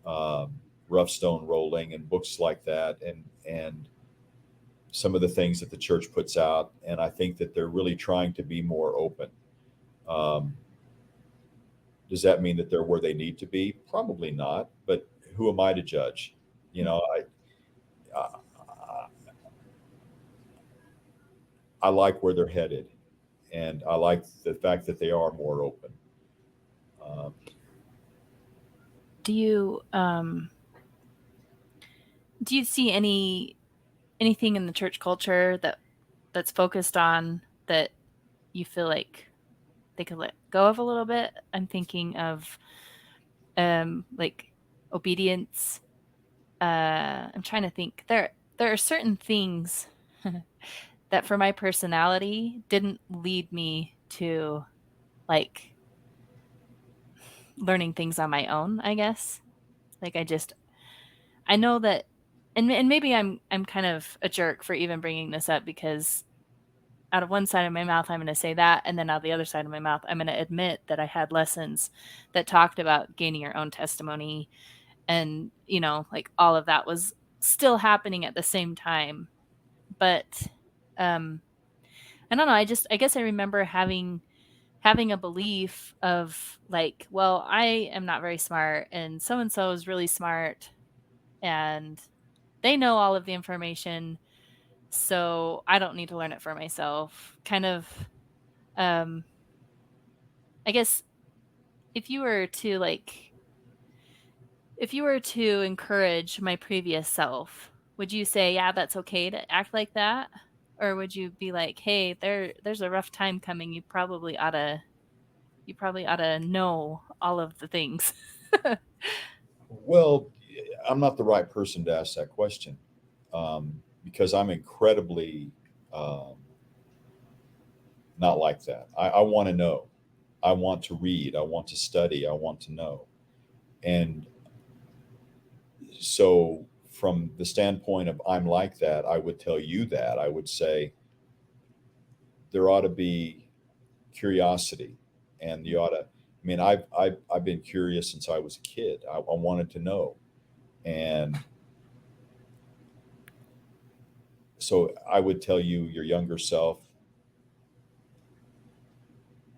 um, Rough Stone Rolling and books like that, and some of the things that the church puts out, and I think that they're really trying to be more open. Um, Does that mean that they're where they need to be? Probably not. But who am I to judge? You know, I, I like where they're headed, and I like the fact that they are more open. Um,
Do you see anything in the church culture that's focused on that you feel like they could let go of a little bit? I'm thinking of like obedience. I'm trying to think. There are certain things that for my personality didn't lead me to like learning things on my own, I guess. Like I know that, and maybe I'm kind of a jerk for even bringing this up, because out of one side of my mouth I'm going to say that, and then out of the other side of my mouth I'm going to admit that I had lessons that talked about gaining your own testimony, and like all of that was still happening at the same time. But um I don't know, I guess I remember having a belief of like, well, I am not very smart and so is really smart, and they know all of the information, so I don't need to learn it for myself. Kind of, um, I guess if you were to encourage my previous self, would you say, yeah, that's okay to act like that? Or would you be like, hey, there's a rough time coming. You probably ought to know all of the things.
well, I'm not the right person to ask that question, because I'm incredibly not like that. I want to know. I want to read. I want to study. I want to know. And so, from the standpoint of I'm like that, I would tell you that. I would say there ought to be curiosity, and you ought to. I mean, I've been curious since I was a kid. I wanted to know, and so I would tell you, your younger self,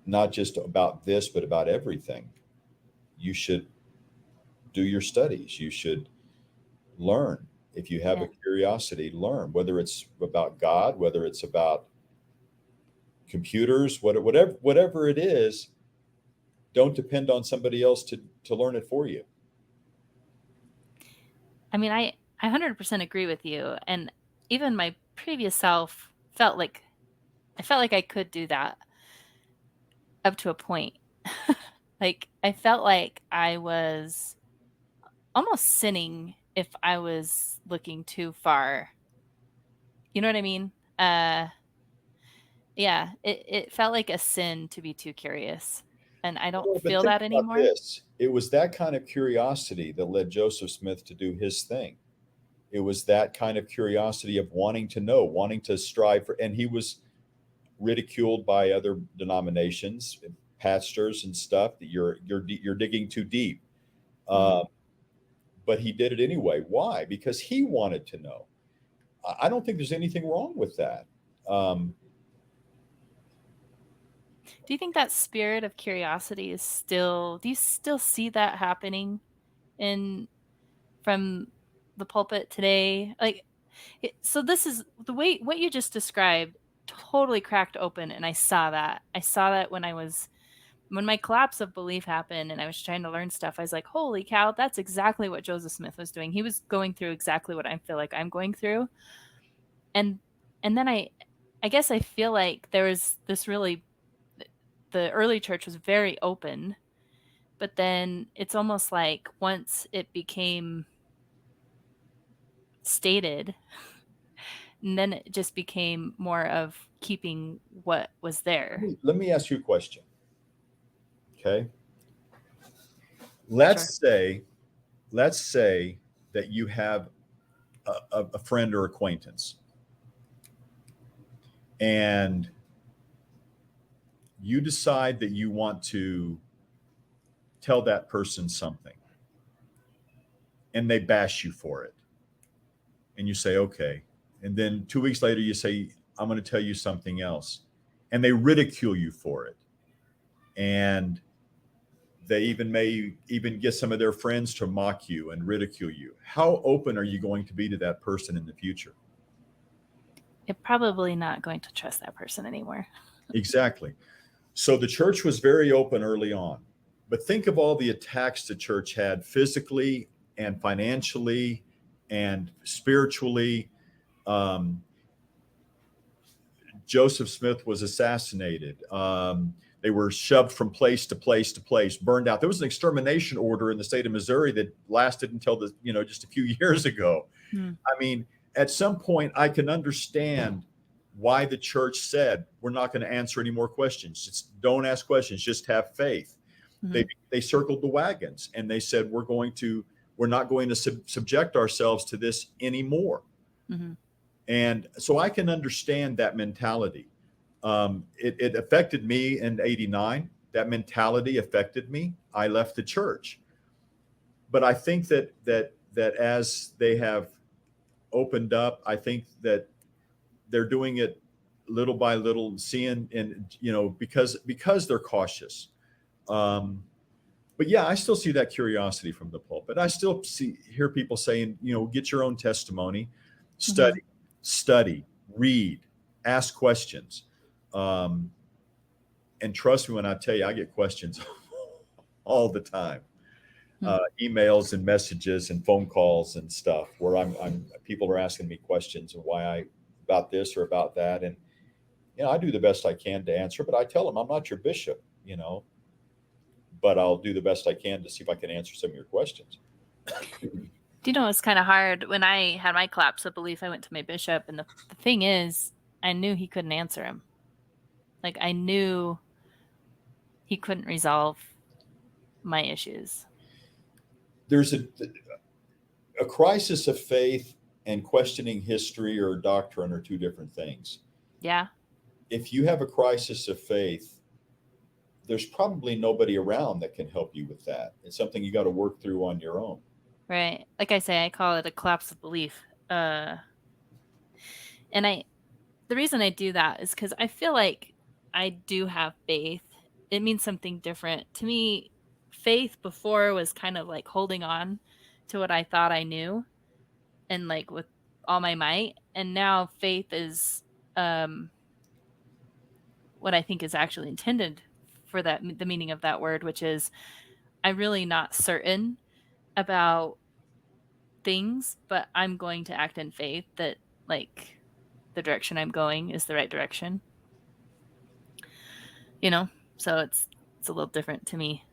not just about this, but about everything. You should do your studies. You should learn. If you have
Yeah.
a curiosity, learn, whether it's about God, whether it's about computers, whatever it is. Don't depend on somebody else to learn it for you.
I mean, I 100% agree with you. And even my previous self felt like I could do that up to a point. Like, I felt like I was almost sinning if I was looking too far. You know what I mean? Yeah, it felt like a sin to be too curious. And I don't
Well, but
feel
think
that
about
anymore.
this. It was that kind of curiosity that led Joseph Smith to do his thing. It was that kind of curiosity of wanting to know, wanting to strive for, and he was ridiculed by other denominations, pastors and stuff, that you're digging too deep.
Mm.
Uh, but he did it anyway. Why? Because he wanted to know. I don't think there's anything wrong with that. Um,
Do you think that spirit of curiosity is still, do you still see that happening in from the pulpit today? Like, so this is the way what you just described totally cracked open, and I saw that. I saw that when my collapse of belief happened and I was trying to learn stuff. I was like, holy cow, that's exactly what Joseph Smith was doing. He was going through exactly what I feel like I'm going through. And then I guess I feel like there was this really, the early church was very open, but then it's almost like once it became stated, and then it just became more of keeping what was there.
let me ask you a question. Okay.
Sure.
Let's say, let's say that you have a friend or acquaintance, and you decide that you want to tell that person something, and they bash you for it, and you say okay, and then 2 weeks later you say I'm going to tell you something else, and they ridicule you for it, and They may even get some of their friends to mock you and ridicule you. How open are you going to be to that person in the future?
You're probably not going to trust that person anymore.
Exactly. So the church was very open early on. But think of all the attacks the church had physically and financially and spiritually. Joseph Smith was assassinated. They were shoved from place to place to place, burned out. There was an extermination order in the state of Missouri that lasted until just a few years ago. I mean, at some point, I can understand why the church said, we're not going to answer any more questions. Just don't ask questions. Just have faith. They circled the wagons and they said, we're not going to subject ourselves to this anymore. And so I can understand that mentality. It affected me in '89. That mentality affected me. I left the church. But I think that as they have opened up, I think that they're doing it little by little, seeing, and because they're cautious. But yeah, I still see that curiosity from the pulpit. I still hear people saying, get your own testimony, study, read, ask questions. And trust me when I tell you, I get questions all the time. Emails and messages and phone calls and stuff where people are asking me questions of about this or about that. And, I do the best I can to answer, but I tell them I'm not your bishop, but I'll do the best I can to see if I can answer some of your questions.
It's kind of hard. When I had my collapse of belief, I went to my bishop, and the thing is, I knew he couldn't answer him. Like, I knew he couldn't resolve my issues.
There's a crisis of faith and questioning history or doctrine are two different things.
Yeah.
If you have a crisis of faith, there's probably nobody around that can help you with that. It's something you got to work through on your own.
Right. Like I say, I call it a collapse of belief. And the reason I do that is because I feel like I do have faith. It means something different. To me, faith before was kind of like holding on to what I thought I knew and like with all my might. And now faith is what I think is actually intended for the meaning of that word, which is I'm really not certain about things, but I'm going to act in faith that like the direction I'm going is the right direction. So it's a little different to me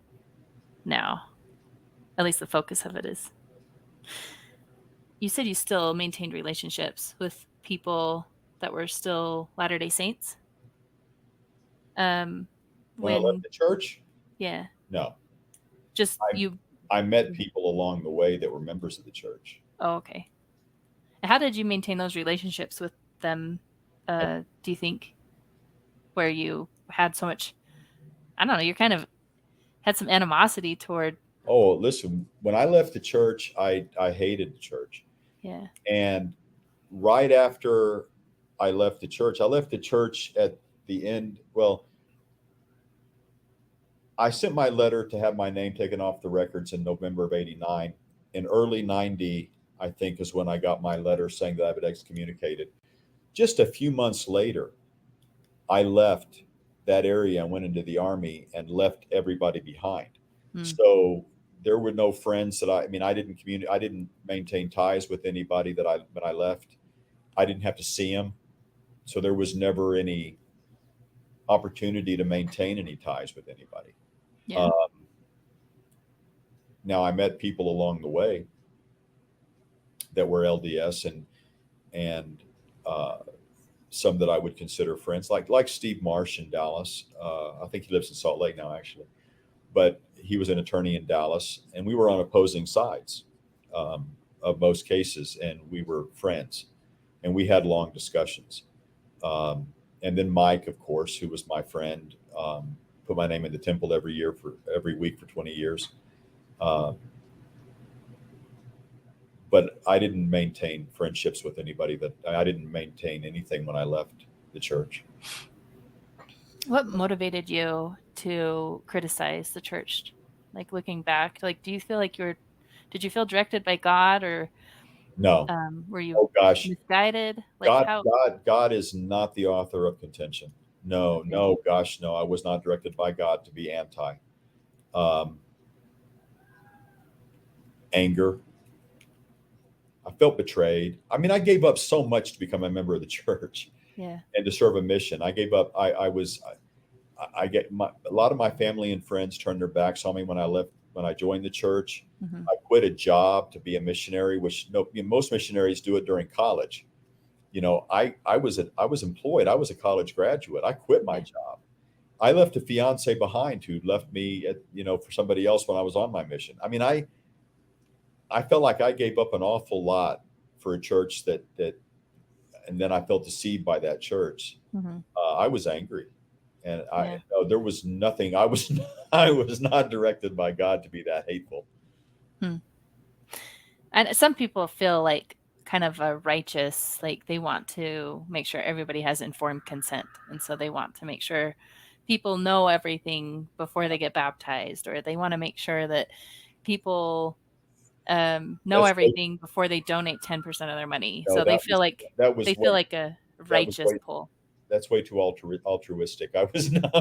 now. At least the focus of it is. You said you still maintained relationships with people that were still Latter-day Saints?
When I left the church?
Yeah.
No.
Just
I met people along the way that were members of the church.
Oh, okay. How did you maintain those relationships with them, do you think? Where you had so much, I don't know, you kind of had some animosity toward.
Oh, listen, when I left the church, I hated the church.
Yeah.
And right after I left the church at the end. Well, I sent my letter to have my name taken off the records in November of '89. In early '90, I think, is when I got my letter saying that I've been excommunicated. Just a few months later, I left that area and went into the Army and left everybody behind. So there were no friends that I didn't maintain ties with anybody when I left. I didn't have to see them. So there was never any opportunity to maintain any ties with anybody.
Yeah.
Now I met people along the way that were LDS and some that I would consider friends, like Steve Marsh in Dallas. I think he lives in Salt Lake now, actually, but he was an attorney in Dallas, and we were on opposing sides of most cases, and we were friends, and we had long discussions. And then Mike, of course, who was my friend, put my name in the temple every week for 20 years. But I didn't maintain friendships with anybody. I didn't maintain anything when I left the church.
What motivated you to criticize the church? Like looking back, like, do you feel like did you feel directed by God, or
No.
were you
Oh gosh.
misguided? Like how?
God is not the author of contention. No,
Okay.
no, gosh, no. I was not directed by God to be anti. Um, Anger. I felt betrayed. I mean, I gave up so much to become a member of the church
Yeah.
and to serve a mission. I gave up. I get a lot of my family and friends turned their backs on me when I left, when I joined the church.
Mm-hmm.
I quit a job to be a missionary, which no, most missionaries do it during college. I was employed. I was a college graduate. I quit my
Yeah.
job. I left a fiance behind who left me for somebody else when I was on my mission. I mean, I felt like I gave up an awful lot for a church and then I felt deceived by that church.
Mm-hmm.
I was angry, and
Yeah.
there was nothing. I was I was not directed by God to be that hateful.
Hmm. And some people feel like kind of a righteous, like they want to make sure everybody has informed consent. And so they want to make sure people know everything before they get baptized, or they want to make sure that people know
That's way,
everything before they donate 10% of their money.
no,
So they feel like
that was way
a
that was
righteous
way
pull.
that's way too altruistic. I was not.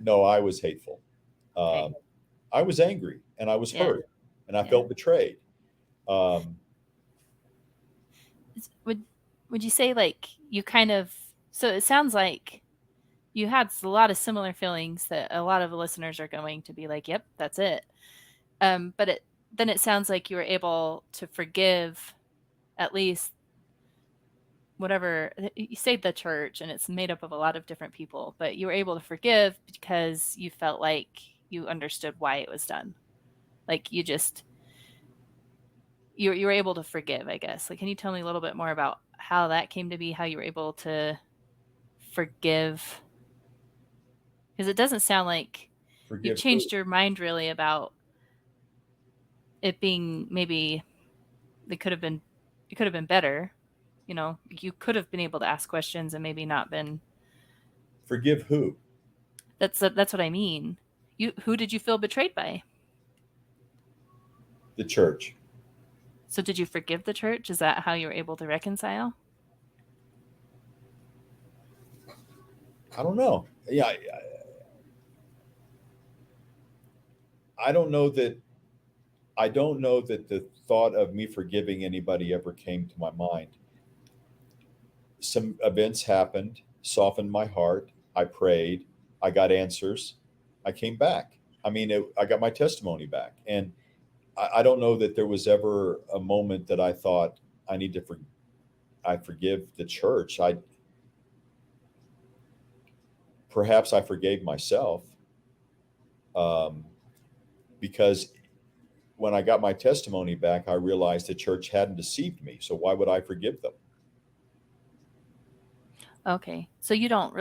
No, I was hateful.
Okay.
Um, I was angry and I was
Yeah.
hurt and I
Yeah.
felt betrayed. Um,
Would you say like you kind of, so it sounds like you had a lot of similar feelings that a lot of the listeners are going to be like, yep, that's it. But then it sounds like you were able to forgive at least whatever you say, the church, and it's made up of a lot of different people, but you were able to forgive because you felt like you understood why it was done. Like you were able to forgive, I guess. Like, can you tell me a little bit more about how that came to be, how you were able to forgive? Because it doesn't sound like you've
Forgive who?
changed your mind really about it being, maybe it could have been better. You could have been able to ask questions and maybe not been.
Forgive who?
That's what I mean. Who did you feel betrayed by?
The church.
So did you forgive the church? Is that how you were able to reconcile?
I don't know. Yeah, I don't know that. I don't know that the thought of me forgiving anybody ever came to my mind. Some events happened, softened my heart. I prayed. I got answers. I came back. I mean, I got my testimony back, and I don't know that there was ever a moment that I thought I need to I forgive the church. I perhaps I forgave myself, um, because when I got my testimony back, I realized the church hadn't deceived me. So why would I forgive them?
Okay. So you don't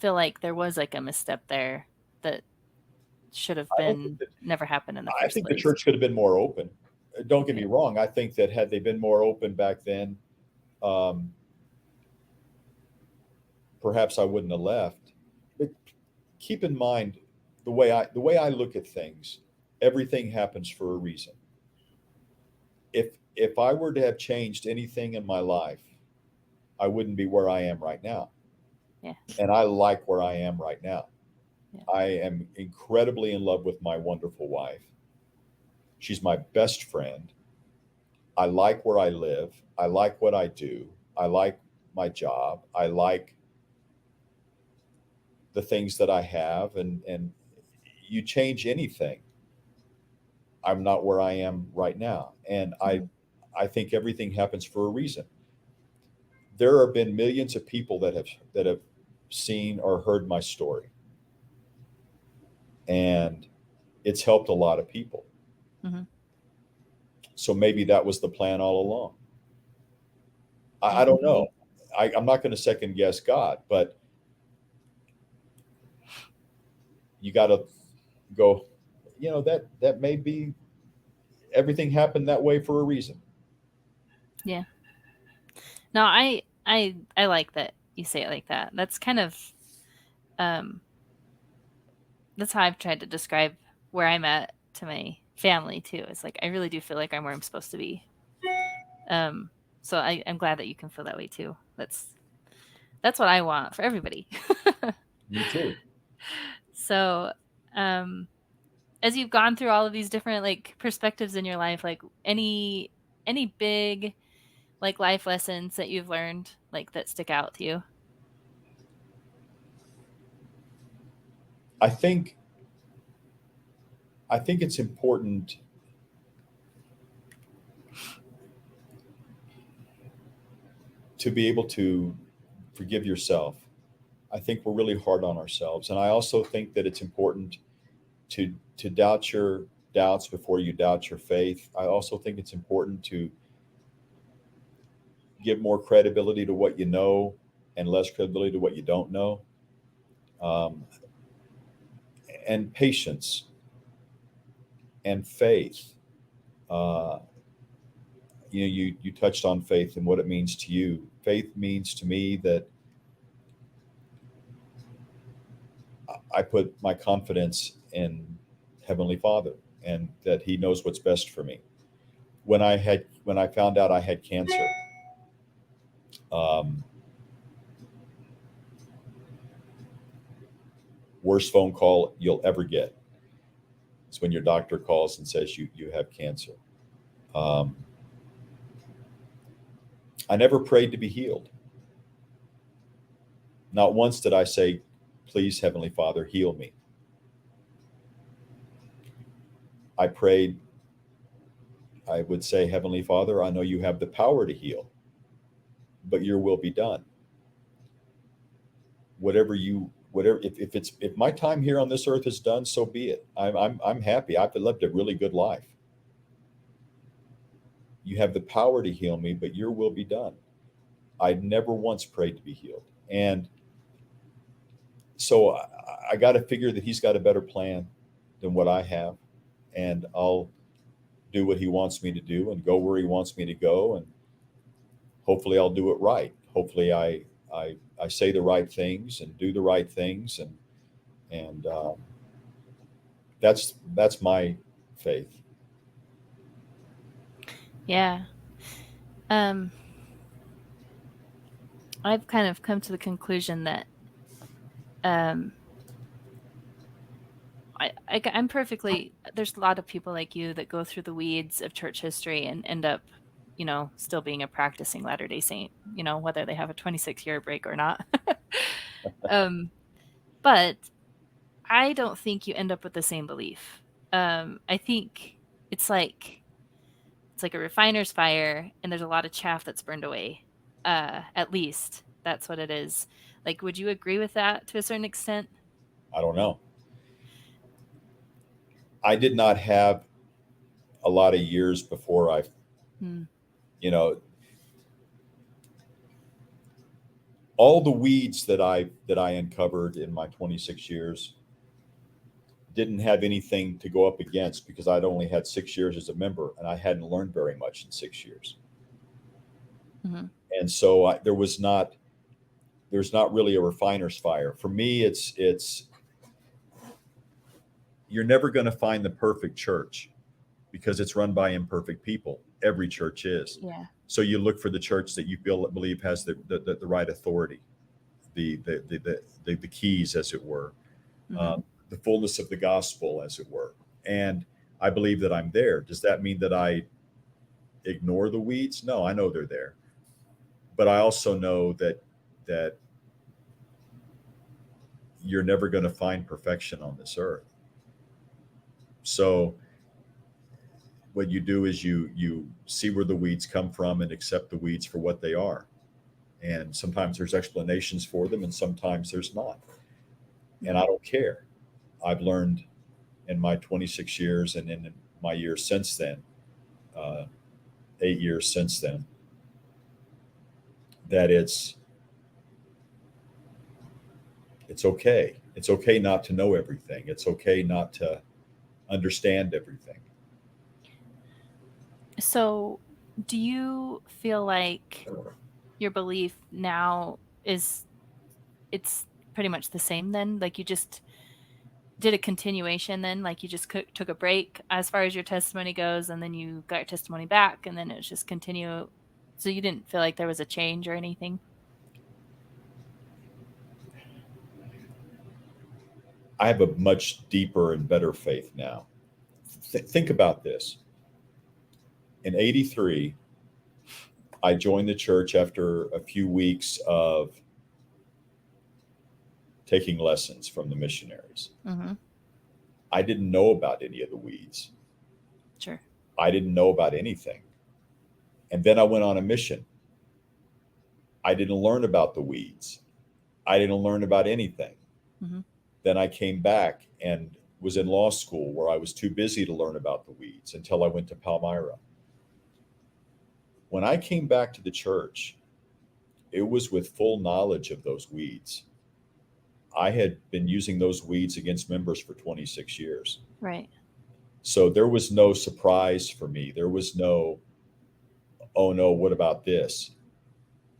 feel like there was like a misstep there that should have
I don't think
been
that.
never happened in the
I
first
think the
place.
church could have been more open. Don't get me
Okay.
wrong. I think that had they been more open back then, um, perhaps I wouldn't have left. But keep in mind the way I look at things. Everything happens for a reason. If I were to have changed anything in my life, I wouldn't be where I am right now.
Yeah.
And I like where I am right now.
Yeah.
I am incredibly in love with my wonderful wife. She's my best friend. I like where I live. I like what I do. I like my job. I like the things that I have. And you change anything, I'm not where I am right now. And
Mhm.
I think everything happens for a reason. There have been millions of people that have seen or heard my story. And it's helped a lot of people.
Mhm.
So maybe that was the plan all along.
Yeah.
I don't know. I'm not going to second guess God, but you got to go, that may be, everything happened that way for a reason.
Yeah. No, I like that you say it like that. That's kind of um that's how I've tried to describe where I'm at to my family too. It's like I really do feel like I'm where I'm supposed to be. So I'm glad that you can feel that way too. That's what I want for everybody.
Me too.
So, um, as you've gone through all of these different like perspectives in your life, like any big like life lessons that you've learned like that stick out to you?
I think I think it's important to be able to forgive yourself. I think we're really hard on ourselves, and I also think that it's important to doubt your doubts before you doubt your faith. I also think it's important to give more credibility to what you know and less credibility to what you don't know, um, and patience and faith. Uh, you touched on faith and what it means to you. Faith means to me that I put my confidence in Heavenly Father and that He knows what's best for me. When I found out I had cancer, um, worst phone call you'll ever get is when your doctor calls and says you have cancer. Um, I never prayed to be healed. Not once did I say, "Please, Heavenly Father, heal me." I prayed. I would say, "Heavenly Father, I know you have the power to heal, but Your will be done. Whatever, if my time here on this earth is done, so be it. I'm happy. I've lived a really good life. You have the power to heal me, but Your will be done." I never once prayed to be healed, and so I got to figure that He's got a better plan than what I have, and I'll do what He wants me to do and go where He wants me to go, and hopefully I'll do it right. Hopefully I say the right things and do the right things, and that's my faith.
Yeah. Um, I've kind of come to the conclusion that um, I'm perfectly. There's a lot of people like you that go through the weeds of church history and end up, still being a practicing Latter Day Saint. Whether they have a 26-year break or not. um, but I don't think you end up with the same belief. I think it's like it's like a refiner's fire, and there's a lot of chaff that's burned away. At least that's what it is. Like, would you agree with that to a certain extent?
I don't know. I did not have a lot of years before
Hmm.
you know, all the weeds that I uncovered in my 26 years didn't have anything to go up against because I'd only had 6 years as a member and I hadn't learned very much in 6 years.
Hmm.
And so there's not really a refiner's fire. For me, it's you're never going to find the perfect church because it's run by imperfect people. Every church is.
Yeah.
So you look for the church that you believe has the right authority, the keys, as it were,
Hmm.
uh, the fullness of the gospel, as it were. And I believe that I'm there. Does that mean that I ignore the weeds? No, I know they're there, but I also know that you're never going to find perfection on this earth. So what you do is you see where the weeds come from and accept the weeds for what they are. And sometimes there's explanations for them, and sometimes there's not. And I don't care. I've learned in my 26 years and in my years since then, uh, 8 years since then, that it's okay. It's okay not to know everything. It's okay not to understand everything.
So, do you feel like your belief now is it's pretty much the same then? Like you just did a continuation then, like you just took a break as far as your testimony goes, and then you got your testimony back, and then it was just continue. So you didn't feel like there was a change or anything?
I have a much deeper and better faith now. Think about this. In 83, I joined the church after a few weeks of taking lessons from the missionaries.
Mm-hmm.
I didn't know about any of the weeds.
Sure.
I didn't know about anything. And then I went on a mission. I didn't learn about the weeds. I didn't learn about anything.
Mm-hmm.
Then I came back and was in law school where I was too busy to learn about the weeds until I went to Palmyra. When I came back to the church, it was with full knowledge of those weeds. I had been using those weeds against members for 26 years.
Right.
So there was no surprise for me. There was no, oh no, what about this?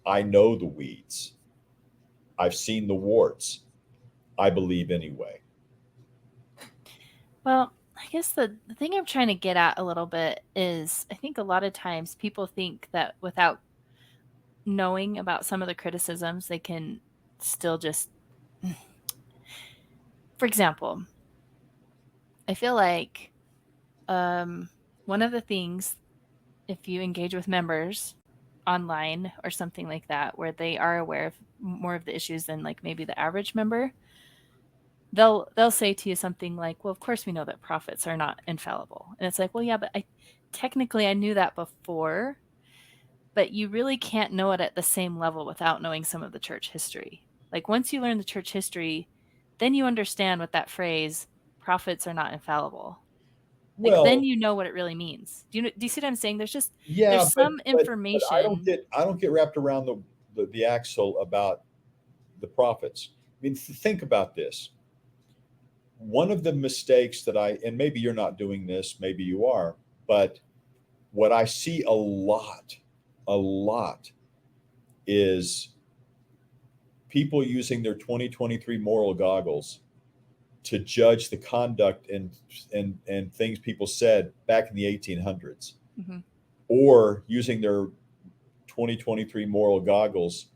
I know the weeds. I've seen the warts. I believe anyway.
Well, I guess the thing I'm trying to get at a little bit is I think a lot of times people think that without knowing about some of the criticisms, they can still just, for example, I feel like one of the things, if you engage with members online or something like that, where they are aware of more of the issues than like maybe the average member, they'll say to you something like, well, of course we know that prophets are not infallible. And it's like, well, yeah, but I knew that before, but you really can't know it at the same level without knowing some of the church history. Like once you learn the church history, then you understand what that phrase, prophets are not infallible. Like
Well,
then you know what it really means. Do you see what I'm saying? There's
yeah,
some
but
information.
I don't get wrapped around the axle about the prophets. I mean, think about this. One of the mistakes that and maybe you're not doing this, maybe you are, but what I see a lot is people using their 2023 moral goggles to judge the conduct and things people said back in the 1800s,
Mm-hmm.
or using their 2023 moral goggles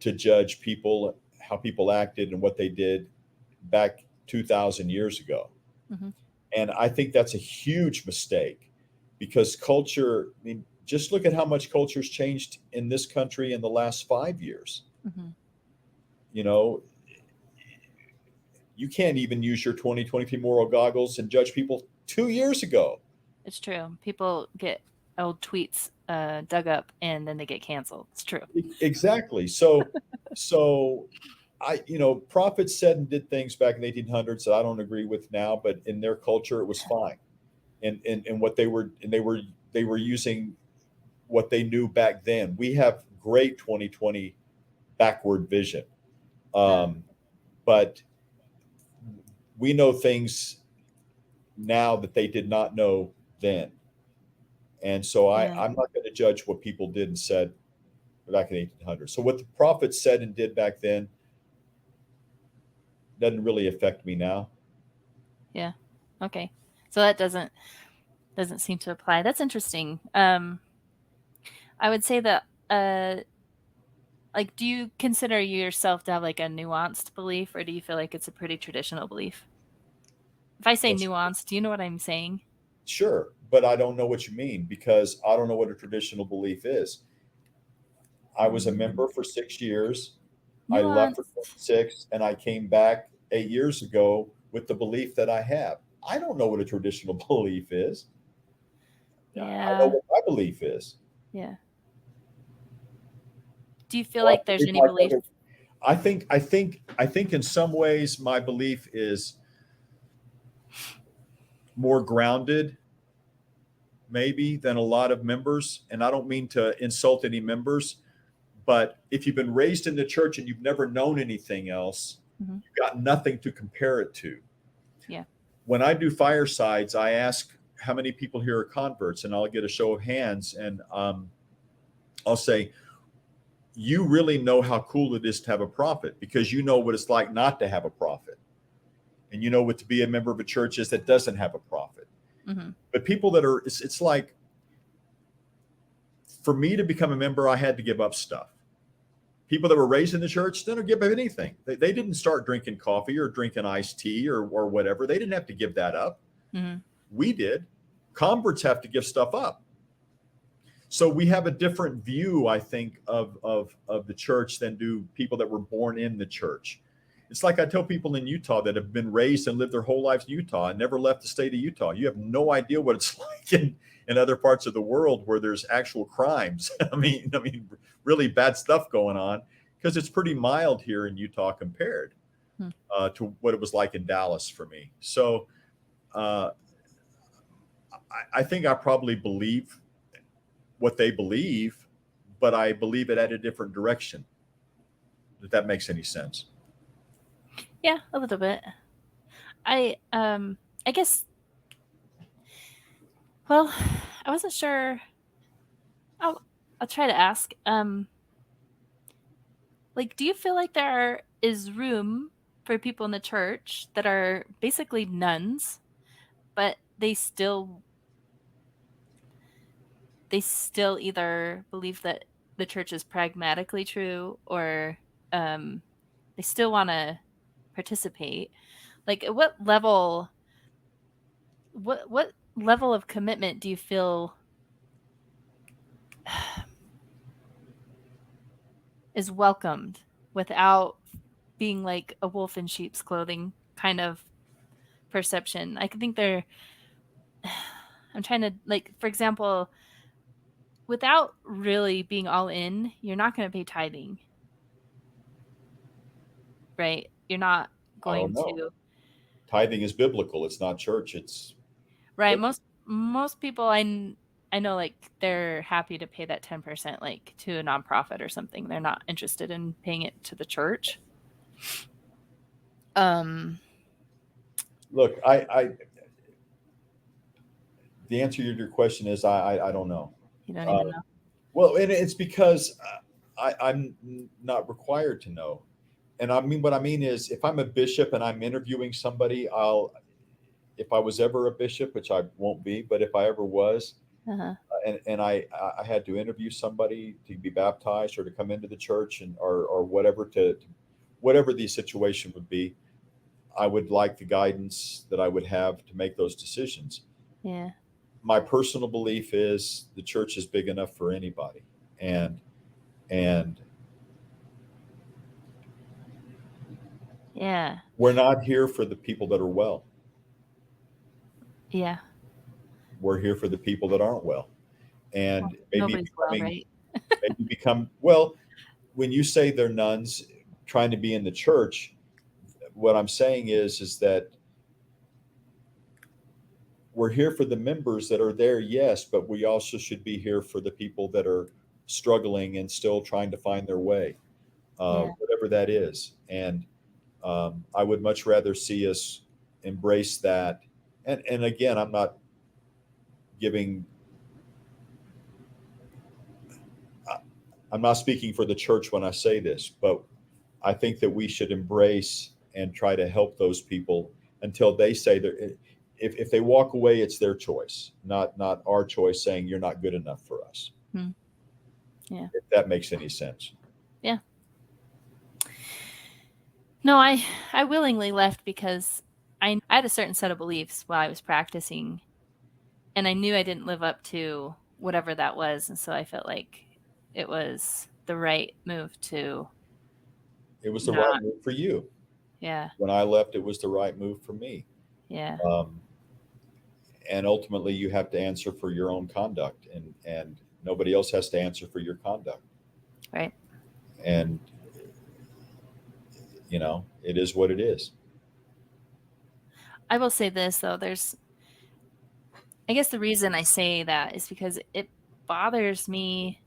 to judge people, how people acted and what they did back 2,000 years ago.
Mm-hmm.
And I think that's a huge mistake because culture, I mean, just look at how much culture's changed in this country in the last 5 years.
Mm-hmm.
You know, you can't even use your 2023 moral goggles and judge people 2 years ago.
It's true. People get old tweets dug up and then they get canceled. It's true.
Exactly. So prophets said and did things back in the 1800s that I don't agree with now, but in their culture it was fine. And what they were using what they knew back then. We have great 2020 backward vision. But we know things now that they did not know then. And so I'm not going to judge what people did and said back in the 1800s. So what the prophets said and did back then doesn't really affect me now.
Yeah. Okay. So that doesn't seem to apply. That's interesting. I would say that like, do you consider yourself to have like a nuanced belief, or do you feel like it's a pretty traditional belief? If I say nuanced, do you know what I'm saying?
Sure, but I don't know what you mean because I don't know what a traditional belief is. I was a member for 6 years.
Nuanced.
I left for 6 and I came back 8 years ago with the belief that I have. I don't know what a traditional belief is.
Yeah.
I know what my belief is.
Yeah. Do you feel like there's any belief?
I think in some ways my belief is more grounded maybe than a lot of members. And I don't mean to insult any members, but if you've been raised in the church and you've never known anything else,
Mm-hmm.
you've got nothing to compare it to.
Yeah.
When I do firesides, I ask how many people here are converts, and I'll get a show of hands, and I'll say, you really know how cool it is to have a prophet because you know what it's like not to have a prophet. And you know what to be a member of a church is that doesn't have a prophet.
Mm-hmm.
But people that are, it's like, for me to become a member, I had to give up stuff. People that were raised in the church didn't give up anything. They didn't start drinking coffee or drinking iced tea or whatever. They didn't have to give that up.
Mm-hmm.
We did. Converts have to give stuff up. So we have a different view, I think, of the church than do people that were born in the church. It's like I tell people in Utah that have been raised and lived their whole lives in Utah and never left the state of Utah. You have no idea what it's like in other parts of the world where there's actual crimes. I mean, really bad stuff going on, because it's pretty mild here in Utah compared to what it was like in Dallas for me. So I think I probably believe what they believe, but I believe it at a different direction. If that makes any sense.
Yeah, a little bit. I guess, well, I wasn't sure. I'll try to ask. Like, do you feel like there is room for people in the church that are basically nuns, but they still either believe that the church is pragmatically true, or they still want to participate? Like, what level of commitment do you feel is welcomed without being like a wolf in sheep's clothing kind of perception? I think I'm trying to, like, for example, without really being all in, you're not going to pay tithing, right? You're not going to.
Tithing is biblical. It's not church. It's
right. Most people I know, like, they're happy to pay that 10%, like, to a nonprofit or something. They're not interested in paying it to the church.
Look, the answer to your question is I don't know.
You don't even know.
Well, and it's because I'm not required to know. And I mean, what I mean is, if I'm a bishop and I'm interviewing somebody, if I was ever a bishop, which I won't be, but if I ever was, and I had to interview somebody to be baptized or to come into the church or whatever, whatever the situation would be, I would like the guidance that I would have to make those decisions.
Yeah.
My personal belief is the church is big enough for anybody, and
yeah,
we're not here for the people that are well.
Yeah.
We're here for the people that aren't well, and
Nobody's well, right?
maybe become well. When you say they're nuns trying to be in the church, what I'm saying is that we're here for the members that are there, yes, but we also should be here for the people that are struggling and still trying to find their way, whatever that is. And I would much rather see us embrace that. And again, I'm not speaking for the church when I say this, but I think that we should embrace and try to help those people until they say that if they walk away, it's their choice, not our choice saying you're not good enough for us.
Yeah.
If that makes any sense.
Yeah. No, I willingly left because I had a certain set of beliefs while I was practicing, and I knew I didn't live up to whatever that was, and so I felt like it was the right move to.
It was the right move for you.
Yeah.
When I left, it was the right move for me.
Yeah.
And ultimately, you have to answer for your own conduct, and nobody else has to answer for your conduct.
Right.
And it is what it is.
I will say this, though. I guess the reason I say that is because it bothers me.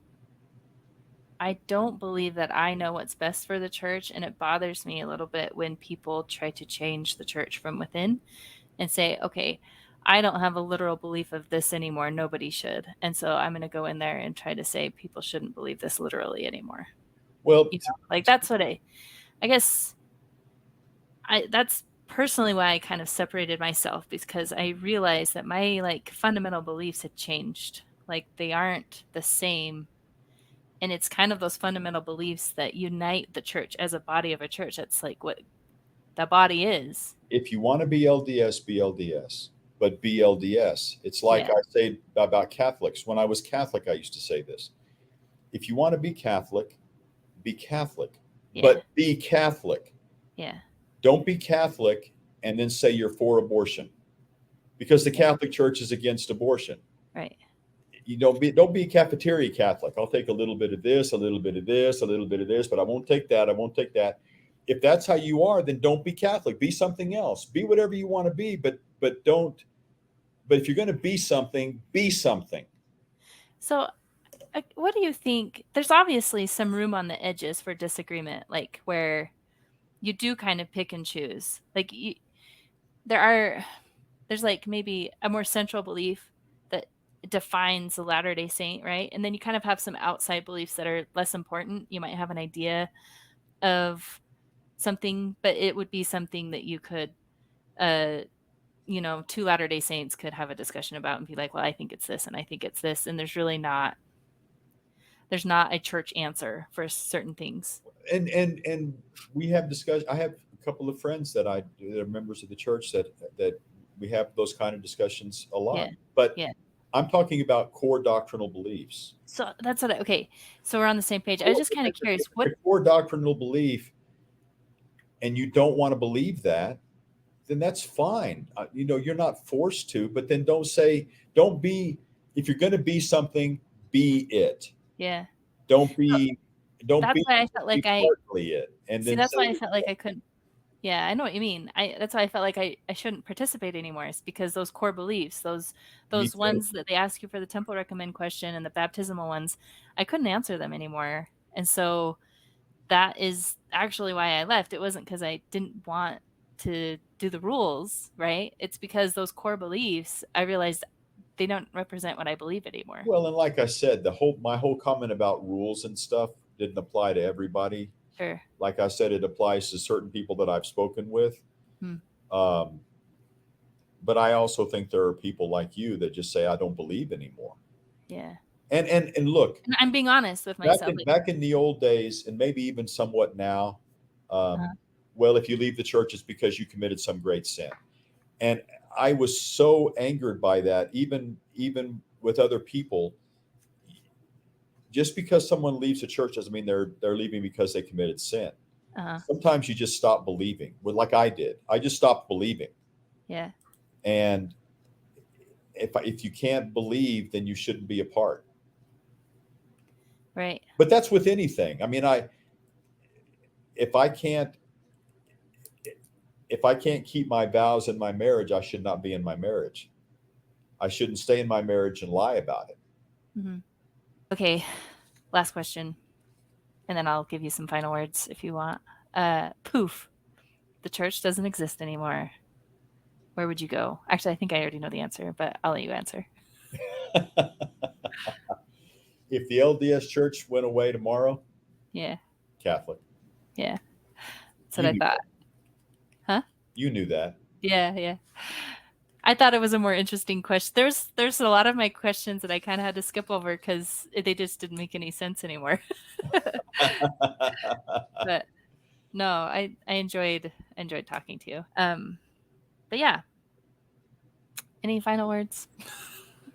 I don't believe that I know what's best for the church, and it bothers me a little bit when people try to change the church from within and say, okay, I don't have a literal belief of this anymore. Nobody should. And so I'm going to go in there and try to say people shouldn't believe this literally anymore.
Well,
like, that's what I guess that's personally why I kind of separated myself, because I realized that my like fundamental beliefs had changed. Like they aren't the same. And it's kind of those fundamental beliefs that unite the church as a body of a church. That's like what the body is.
If you want to be LDS, be LDS, but be LDS. It's like
Yeah.
I say about Catholics. When I was Catholic, I used to say this. If you want to be Catholic,
Yeah.
but be Catholic.
Yeah.
Don't be Catholic and then say you're for abortion, because the
Yeah.
Catholic Church is against abortion.
Right.
You don't be a cafeteria Catholic. I'll take a little bit of this, a little bit of this, a little bit of this, but I won't take that. I won't take that. If that's how you are, then don't be Catholic. Be something else. Be whatever you want to be, but don't. But if you're going to be something, be something.
So, what do you think? There's obviously some room on the edges for disagreement, like where you do kind of pick and choose. Like there's like maybe a more central belief that defines the Latter-day Saint, right? And then you kind of have some outside beliefs that are less important. You might have an idea of something, but it would be something that you could, two Latter-day Saints could have a discussion about and be like, well, I think it's this and I think it's this. And there's not a church answer for certain things.
And we have discussed. I have a couple of friends that are members of the church that we have those kind of discussions a lot.
Yeah.
But
Yeah.
I'm talking about core doctrinal beliefs.
So that's okay. So we're on the same page. I was just kind of curious.
What a core doctrinal belief, and you don't want to believe that, then that's fine. You're not forced to, but then don't be, if you're going to be something, be it.
Yeah.
Don't be,
That's why I felt like
partly it. And
see,
then
that's why I felt like I couldn't. Yeah, I know what you mean. That's why I felt like I shouldn't participate anymore. It's because those core beliefs, those ones that they ask you for the temple recommend question and the baptismal ones, I couldn't answer them anymore. And so that is actually why I left. It wasn't because I didn't want to do the rules, right? It's because those core beliefs, I realized they don't represent what I believe anymore.
Well, and like I said, my whole comment about rules and stuff didn't apply to everybody.
Sure.
Like I said, it applies to certain people that I've spoken with. But I also think there are people like you that just say, I don't believe anymore.
Yeah.
And look,
and I'm being honest with myself.
Back in the old days, and maybe even somewhat now, well, if you leave the church, it's because you committed some great sin. And I was so angered by that, even with other people. Just because someone leaves the church doesn't mean they're leaving because they committed sin. Sometimes you just stop believing. Well, like I did, I just stopped believing.
Yeah.
And if you can't believe, then you shouldn't be a part.
Right.
But that's with anything. I mean, if I can't keep my vows in my marriage, I should not be in my marriage. I shouldn't stay in my marriage and lie about it.
Mm-hmm. Okay, last question, and then I'll give you some final words if you want. Poof, the church doesn't exist anymore. Where would you go? Actually, I think I already know the answer, but I'll let you answer.
If the LDS church went away tomorrow,
yeah,
Catholic.
Yeah, that's what I thought. Huh?
You knew that.
Yeah. I thought it was a more interesting question. There's a lot of my questions that I kind of had to skip over because they just didn't make any sense anymore. But no, I enjoyed talking to you. But yeah, any final words?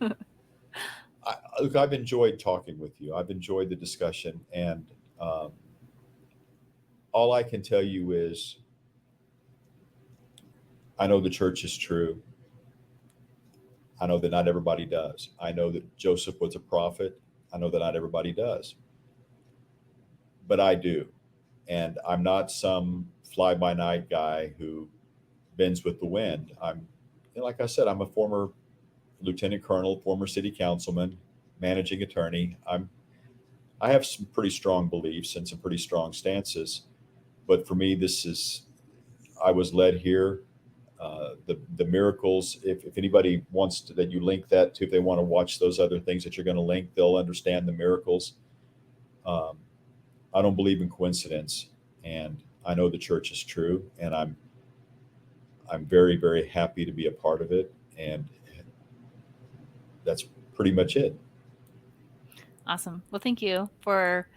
Look, I've enjoyed talking with you. I've enjoyed the discussion, and all I can tell you is I know the church is true. I know that not everybody does. I know that Joseph was a prophet. I know that not everybody does. But I do. And I'm not some fly-by-night guy who bends with the wind. Like I said, I'm a former lieutenant colonel, former city councilman, managing attorney. I have some pretty strong beliefs and some pretty strong stances. But for me, I was led here. The miracles, if anybody wants to, that you link that to, if they want to watch those other things that you're going to link, they'll understand the miracles. I don't believe in coincidence, and I know the church is true, and I'm very, very happy to be a part of it. And that's pretty much it.
Awesome. Well, thank you for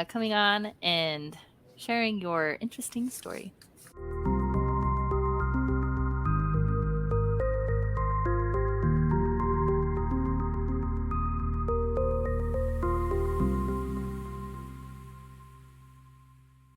coming on and sharing your interesting story.